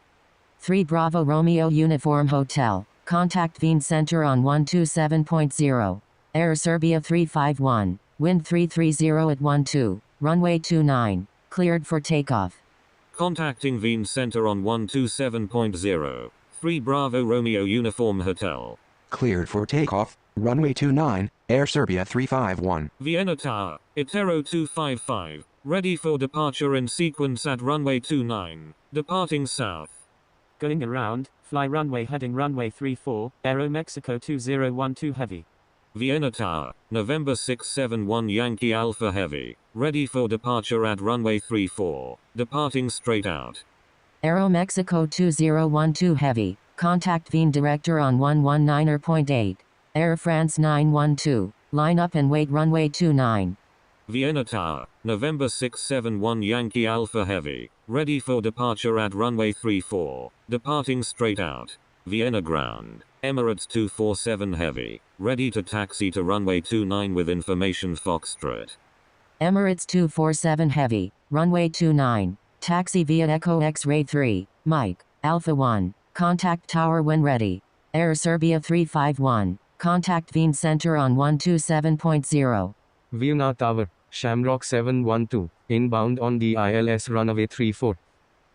3 Bravo Romeo Uniform Hotel, contact Wien Center on 127.0. Air Serbia 351, wind 330 at 12, runway 29, cleared for takeoff. Contacting Wien Center on 127.0, 3 Bravo Romeo Uniform Hotel. Cleared for takeoff, runway 29, Air Serbia 351. Vienna Tower, Itero 255, ready for departure in sequence at runway 29, departing south. Going around, fly runway heading runway 34, Aero Mexico 2012 Heavy. Vienna Tower, November 671 Yankee Alpha Heavy, ready for departure at runway 34, departing straight out. Aero Mexico 2012 Heavy, contact Wien Director on 119.8. Air France 912, line up and wait runway 29. Vienna Tower, November 671 Yankee Alpha Heavy, ready for departure at runway 34, departing straight out. Vienna ground, Emirates 247 Heavy, ready to taxi to runway 29 with information Foxtrot. Emirates 247 Heavy, runway 29, taxi via Echo X-Ray 3, Mike, Alpha 1, contact tower when ready. Air Serbia 351, contact Wien Center on 127.0. Vienna Tower, Shamrock 712, inbound on the ILS runway 34.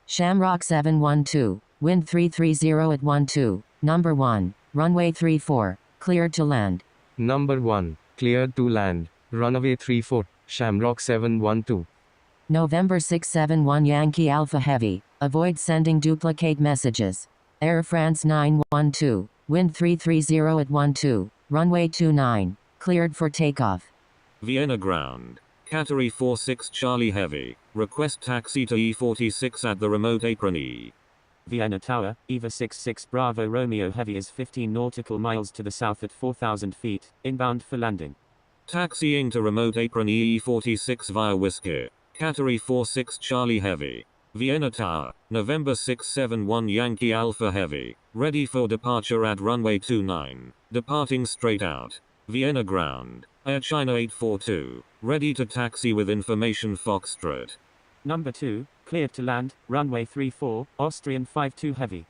Shamrock 712, wind 330 at 12, number 1, runway 34, cleared to land. Number 1, cleared to land, runway 34, Shamrock 712. November 671 Yankee Alpha Heavy, avoid sending duplicate messages. Air France 912, wind 330 at 12, runway 29, cleared for takeoff. Vienna ground. Category 46 Charlie Heavy, request taxi to E46 at the remote apron E. Vienna Tower, EVA 66 Bravo Romeo Heavy is 15 nautical miles to the south at 4,000 feet, inbound for landing. Taxiing to remote apron E46 via Whiskey. Category 46 Charlie Heavy. Vienna Tower, November 671 Yankee Alpha Heavy, ready for departure at runway 29, departing straight out. Vienna ground, Air China 842, ready to taxi with information Foxtrot. Number 2, cleared to land, runway 34, Austrian 52 Heavy.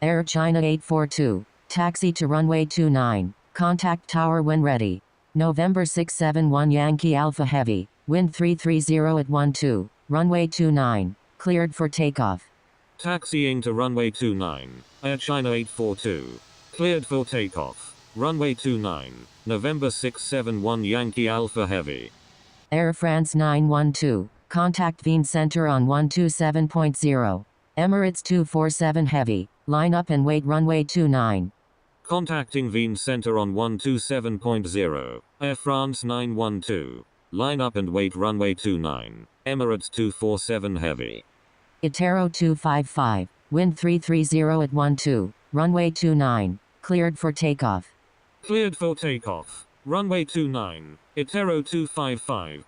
Air China 842, taxi to runway 29, contact tower when ready. November 671 Yankee Alpha Heavy, wind 330 at 12, runway 29, cleared for takeoff. Taxiing to runway 29, Air China 842, cleared for takeoff. Runway 29, November 671 Yankee Alpha Heavy. Air France 912, contact Wien Center on 127.0. Emirates 247 Heavy, line up and wait runway 29. Contacting Wien Center on 127.0, Air France 912. Line up and wait runway 29, Emirates 247 Heavy. Itero 255, wind 330 at 12, runway 29, cleared for takeoff. Cleared for takeoff. Runway 29, Itero 255.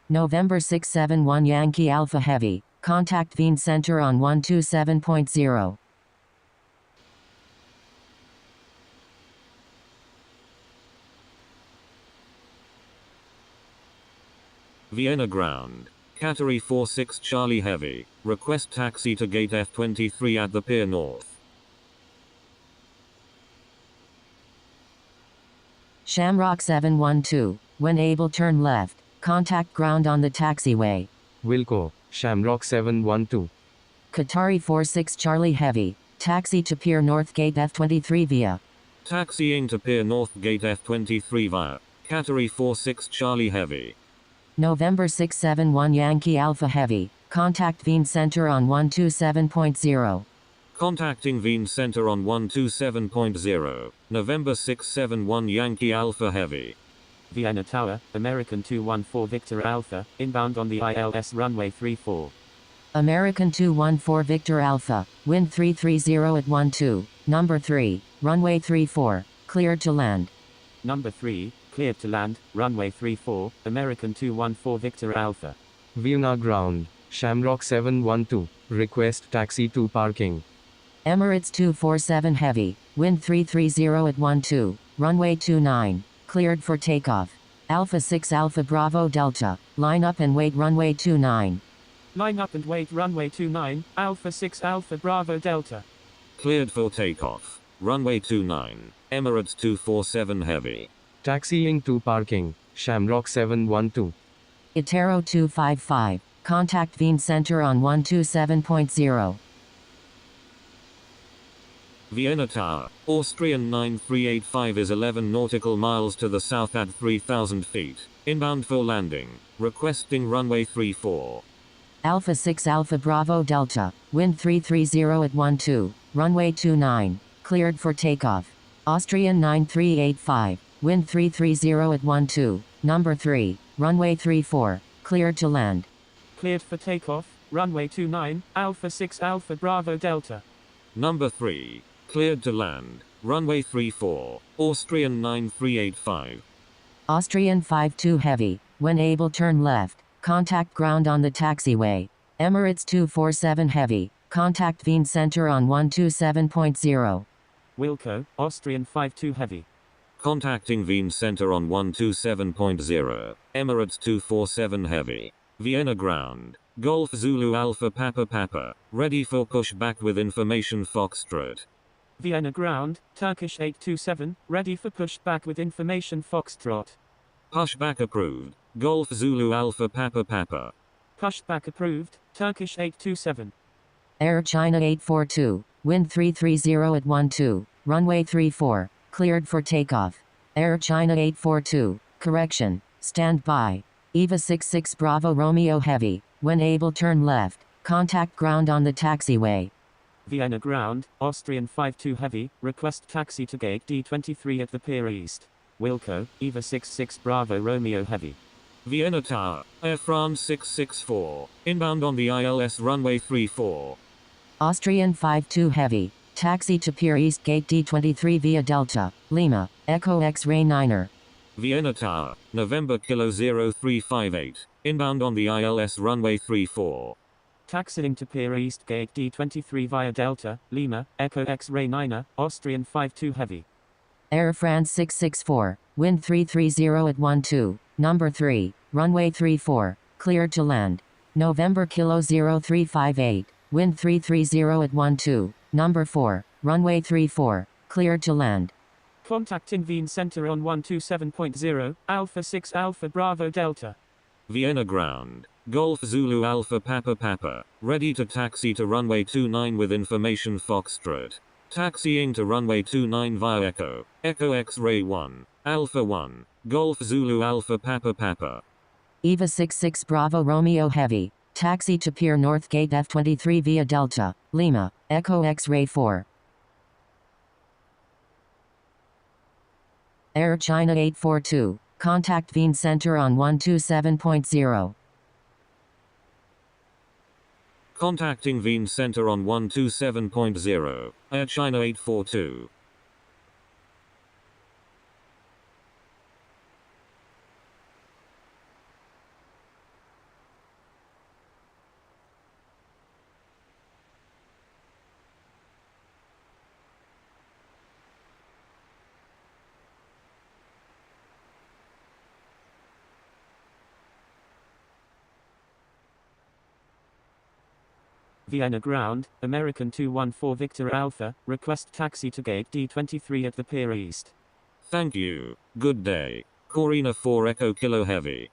November 671 Yankee Alpha Heavy, contact Wien Center on 127.0. Vienna ground. Category 46 Charlie Heavy, request taxi to gate F23 at the Pier North. Shamrock 712, when able turn left, contact ground on the taxiway. Wilco, Shamrock 712. Qatari 46 Charlie Heavy, taxi to Pier North Gate F23 via. Taxiing to Pier North Gate F23 via. Category 46 Charlie Heavy. November 671 Yankee Alpha Heavy, contact Wien Center on 127.0. Contacting Wien Center on 127.0, November 671 Yankee Alpha Heavy. Vienna Tower, American 214 Victor Alpha, inbound on the ILS runway 34. American 214 Victor Alpha, wind 330 at 12, number 3, runway 34, cleared to land. Number 3, cleared to land, runway 34, American 214 Victor Alpha. Vienna ground, Shamrock 712, request taxi to parking. Emirates 247 Heavy, wind 330 at 12, runway 29, cleared for takeoff. Alpha 6 Alpha Bravo Delta, line up and wait runway 29. Line up and wait runway 29, Alpha 6 Alpha Bravo Delta. Cleared for takeoff. Runway 29, Emirates 247 Heavy. Taxiing to parking, Shamrock 712. Itero 255, contact Wien Center on 127.0. Vienna Tower, Austrian 9385 is 11 nautical miles to the south at 3,000 feet, inbound for landing, requesting runway 34. Alpha 6 Alpha Bravo Delta, wind 330 at 12, runway 29, cleared for takeoff. Austrian 9385, wind 330 at 12, number 3, runway 34, cleared to land. Cleared for takeoff, runway 29, Alpha 6 Alpha Bravo Delta. Number 3, cleared to land, runway 34, Austrian 9385. Austrian 52 Heavy, when able turn left, contact ground on the taxiway. Emirates 247 Heavy, contact Wien Center on 127.0. Wilco, Austrian 52 Heavy. Contacting Wien Center on 127.0, Emirates 247 Heavy. Vienna ground, Golf Zulu Alpha Papa Papa, ready for pushback with information Foxtrot. Vienna ground, Turkish 827, ready for pushback with information Foxtrot. Pushback approved. Golf Zulu Alpha Papa Papa. Pushback approved, Turkish 827. Air China 842, wind 330 at 12, runway 34, cleared for takeoff. Air China 842, correction, stand by. EVA 66 Bravo Romeo Heavy, when able turn left, contact ground on the taxiway. Vienna ground, Austrian 52 Heavy, request taxi to gate D23 at the Pier East. Wilco, EVA 66 Bravo Romeo Heavy. Vienna Tower, Air France 664, inbound on the ILS runway 34. Austrian 52 Heavy, taxi to Pier East gate D23 via Delta, Lima, Echo X-Ray 9er. Vienna Tower, November Kilo 0358, inbound on the ILS runway 34. Taxiing to Pier East gate D23 via Delta, Lima, Echo X-Ray 9er, Austrian 52 Heavy. Air France 664, wind 330 at 12, number 3, runway 34, cleared to land. November Kilo 0358, wind 330 at 12, number 4, runway 34, cleared to land. Contacting Wien Center on 127.0, Alpha 6 Alpha Bravo Delta. Vienna ground, Golf Zulu Alpha Papa Papa, ready to taxi to runway 29 with information Foxtrot. Taxiing to runway 29 via Echo, Echo X-Ray 1, Alpha 1, Golf Zulu Alpha Papa Papa. EVA 66 Bravo Romeo Heavy, taxi to Pier North Gate F23 via Delta, Lima, Echo X-Ray 4. Air China 842, contact Wien Center on 127.0. Contacting Wien Center on 127.0, Air China 842. Vienna ground, American 214 Victor Alpha, request taxi to gate D23 at the Pier East. Thank you. Good day. Corina 4 Echo Kilo Heavy.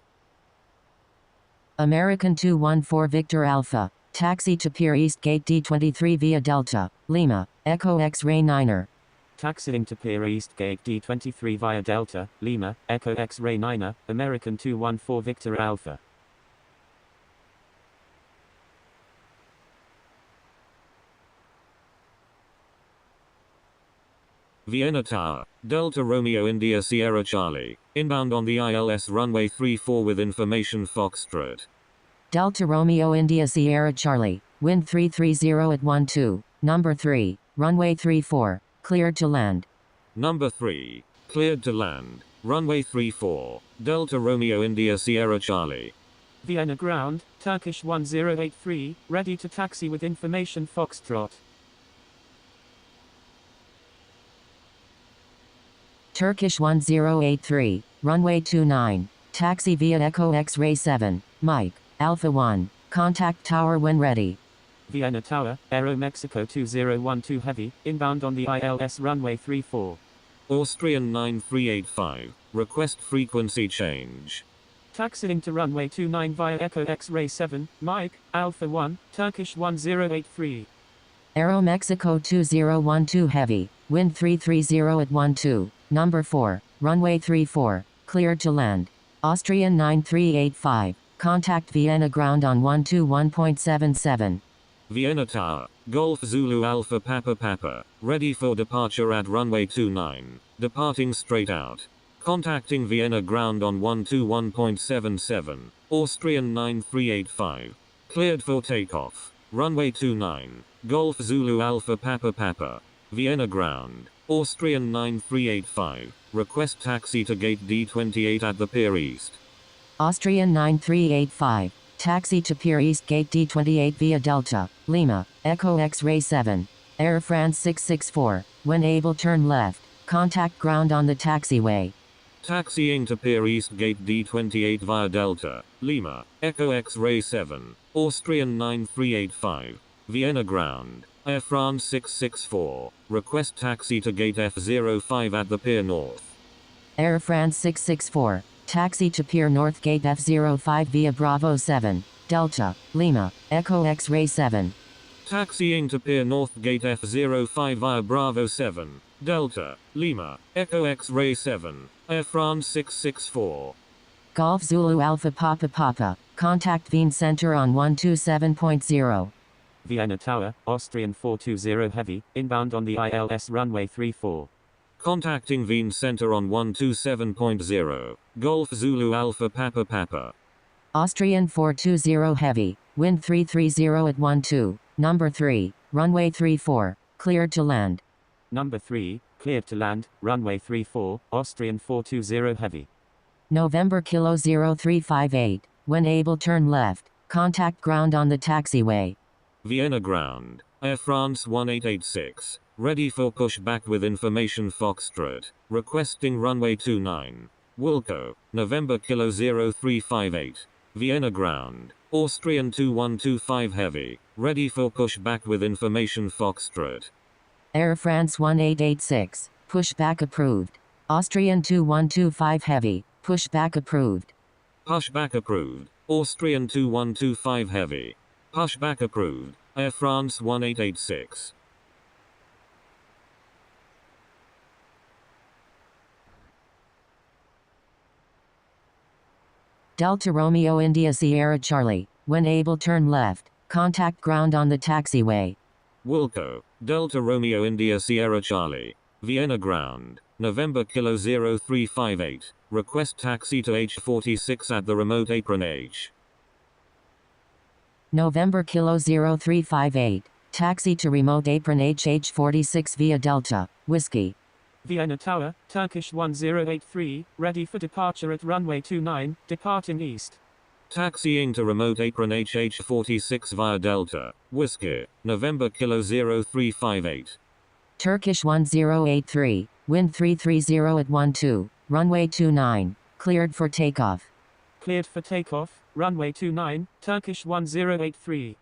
American 214 Victor Alpha, taxi to Pier East Gate D23 via Delta, Lima, Echo X-Ray 9er. Taxiing to Pier East gate D23 via Delta, Lima, Echo X-Ray 9er, American 214 Victor Alpha. Vienna Tower, Delta Romeo India Sierra Charlie, inbound on the ILS runway 34 with information Foxtrot. Delta Romeo India Sierra Charlie, wind 330 at 12, number 3, runway 34, cleared to land. Number 3, cleared to land, runway 34, Delta Romeo India Sierra Charlie. Vienna ground, Turkish 1083, ready to taxi with information Foxtrot. Turkish 1083, runway 29, taxi via Echo X-Ray 7, Mike, Alpha 1, contact tower when ready. Vienna Tower, Aero Mexico 2012 Heavy, inbound on the ILS runway 34. Austrian 9385, request frequency change. Taxiing to runway 29 via Echo X-Ray 7, Mike, Alpha 1, Turkish 1083. Aero Mexico 2012 Heavy, wind 330 at 12, number 4, runway 34, cleared to land. Austrian 9385, contact Vienna ground on 121.77. Vienna Tower, Golf Zulu Alpha Papa Papa, ready for departure at runway 29, departing straight out. Contacting Vienna ground on 121.77, Austrian 9385, cleared for takeoff. Runway 29, Golf Zulu Alpha Papa Papa, Vienna ground, Austrian 9385, request taxi to gate D28 at the Pier East. Austrian 9385, taxi to Pier East gate D28 via Delta, Lima, Echo X-Ray 7, Air France 664, when able turn left, contact ground on the taxiway. Taxiing to Pier East gate D28 via Delta, Lima, Echo X-Ray 7, Austrian 9385, Vienna ground, Air France 664, request taxi to gate F05 at the Pier North. Air France 664, Taxi to Pier North Gate F05 via Bravo 7, Delta, Lima, Echo X-Ray 7. Taxiing to Pier North Gate F05 via Bravo 7, Delta, Lima, Echo X-Ray 7, Air France 664. Golf Zulu Alpha Papa Papa, contact Wien Center on 127.0. Vienna Tower, Austrian 420 Heavy, inbound on the ILS runway 34. Contacting Wien Center on 127.0, Golf Zulu Alpha Papa Papa. Austrian 420 Heavy, wind 330 at 12, number 3, runway 34, cleared to land. Number 3, cleared to land, runway 34, Austrian 420 Heavy. November Kilo 0358, when able turn left, contact ground on the taxiway. Vienna ground, Air France 1886, ready for pushback with information Foxtrot, requesting runway 29. Wilco, November Kilo 0358. Vienna ground, Austrian 2125 Heavy, ready for pushback with information Foxtrot. Air France 1886, pushback approved. Austrian 2125 Heavy, pushback approved. Pushback approved, Austrian 2125 Heavy. Pushback approved, Air France 1886. Delta Romeo India Sierra Charlie, when able turn left, contact ground on the taxiway. Wilco, Delta Romeo India Sierra Charlie, Vienna ground, November Kilo 0358, request taxi to H46 at the remote apron H. November Kilo 0358, taxi to remote apron HH46 via Delta, Whiskey. Vienna Tower, Turkish 1083, ready for departure at runway 29, departing east. Taxiing to remote apron HH46 via Delta, Whiskey, November Kilo 0358. Turkish 1083, wind 330 at 12, runway 29, cleared for takeoff. Cleared for takeoff, runway 29, Turkish 1083.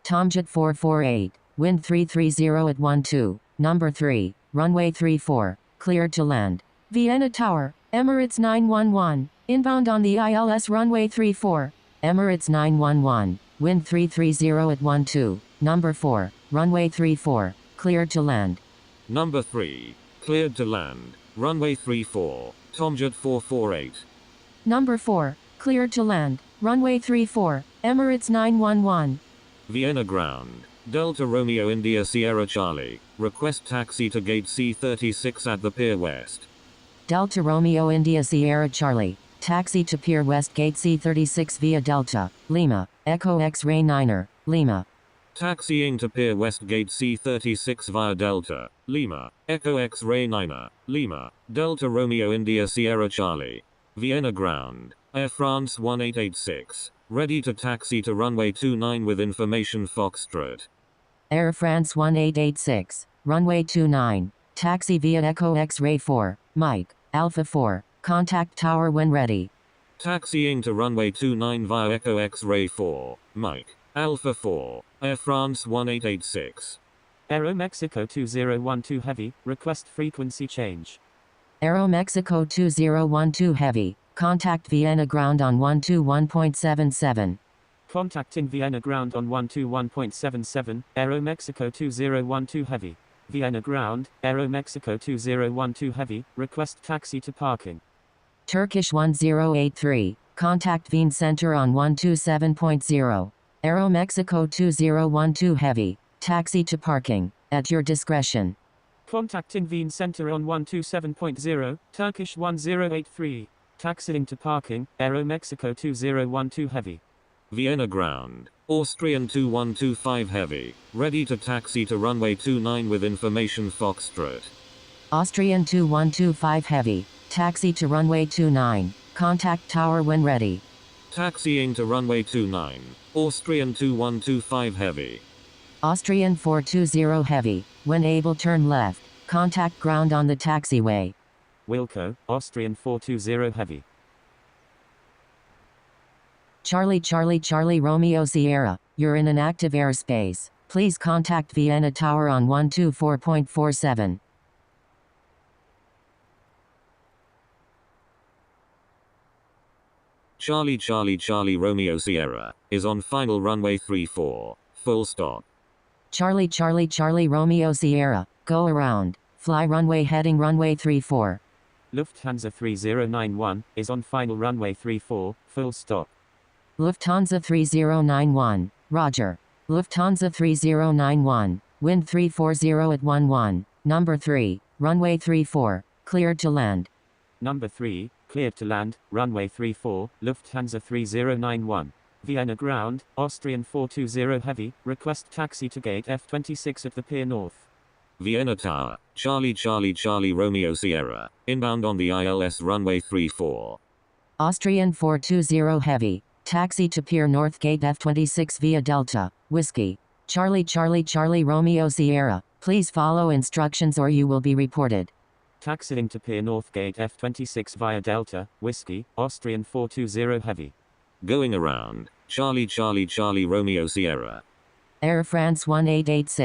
Tomjet 448, wind 330 at 12, number 3, runway 34, cleared to land. Vienna Tower, Emirates 911, inbound on the ILS runway 34, Emirates 911, wind 330 at 12, number 4, runway 34, cleared to land. Number 3, cleared to land, runway 34, Tomjet 448. Number 4, cleared to land, runway 34, Emirates 911. Vienna ground, Delta Romeo India Sierra Charlie, request taxi to gate C36 at the Pier West. Delta Romeo India Sierra Charlie, taxi to Pier West Gate C36 via Delta, Lima, Echo X-Ray 9er, Lima. Taxiing to Pier West Gate C36 via Delta, Lima, Echo X-Ray 9er, Lima, Delta Romeo India Sierra Charlie. Vienna ground, Air France 1886, ready to taxi to runway 29 with information Foxtrot. Air France 1886, runway 29, taxi via Echo X-Ray 4, Mike, Alpha 4, contact tower when ready. Taxiing to runway 29 via Echo X-Ray 4, Mike, Alpha 4, Air France 1886. Aero Mexico 2012 Heavy, request frequency change. Aero Mexico 2012 Heavy, contact Vienna ground on 121.77. Contacting Vienna ground on 121.77, Aero Mexico 2012 Heavy. Vienna ground, Aero Mexico 2012 Heavy, request taxi to parking. Turkish 1083, contact Wien Center on 127.0. Aero Mexico 2012 Heavy, taxi to parking, at your discretion. Contacting Wien Center on 127.0, Turkish 1083. Taxiing to parking, Aero Mexico 2012 Heavy. Vienna ground, Austrian 2125 Heavy, ready to taxi to runway 29 with information Foxtrot. Austrian 2125 Heavy, taxi to runway 29, contact tower when ready. Taxiing to runway 29, Austrian 2125 Heavy. Austrian 420 Heavy, when able turn left, contact ground on the taxiway. Wilco, Austrian 420 Heavy. Charlie Charlie Charlie Romeo Sierra, you're in an active airspace. Please contact Vienna Tower on 124.47. Charlie Charlie Charlie Romeo Sierra, is on final runway 34, full stop. Charlie Charlie Charlie Romeo Sierra, go around, fly runway heading runway 34. Lufthansa 3091, is on final runway 34, full stop. Lufthansa 3091, Roger. Lufthansa 3091, wind 340 at 11, number 3, runway 34, cleared to land. Number 3, cleared to land, runway 34, Lufthansa 3091. Vienna ground, Austrian 420 heavy, request taxi to gate F26 at the Pier North. Vienna Tower, Charlie Charlie Charlie Romeo Sierra, inbound on the ILS runway 34. Austrian 420 heavy, taxi to Pier North gate F26 via Delta, Whiskey. Charlie Charlie Charlie Romeo Sierra, please follow instructions or you will be reported. Taxiing to Pier North gate F26 via Delta, Whiskey, Austrian 420 heavy. Going around, Charlie Charlie Charlie Romeo Sierra. Air France 1886.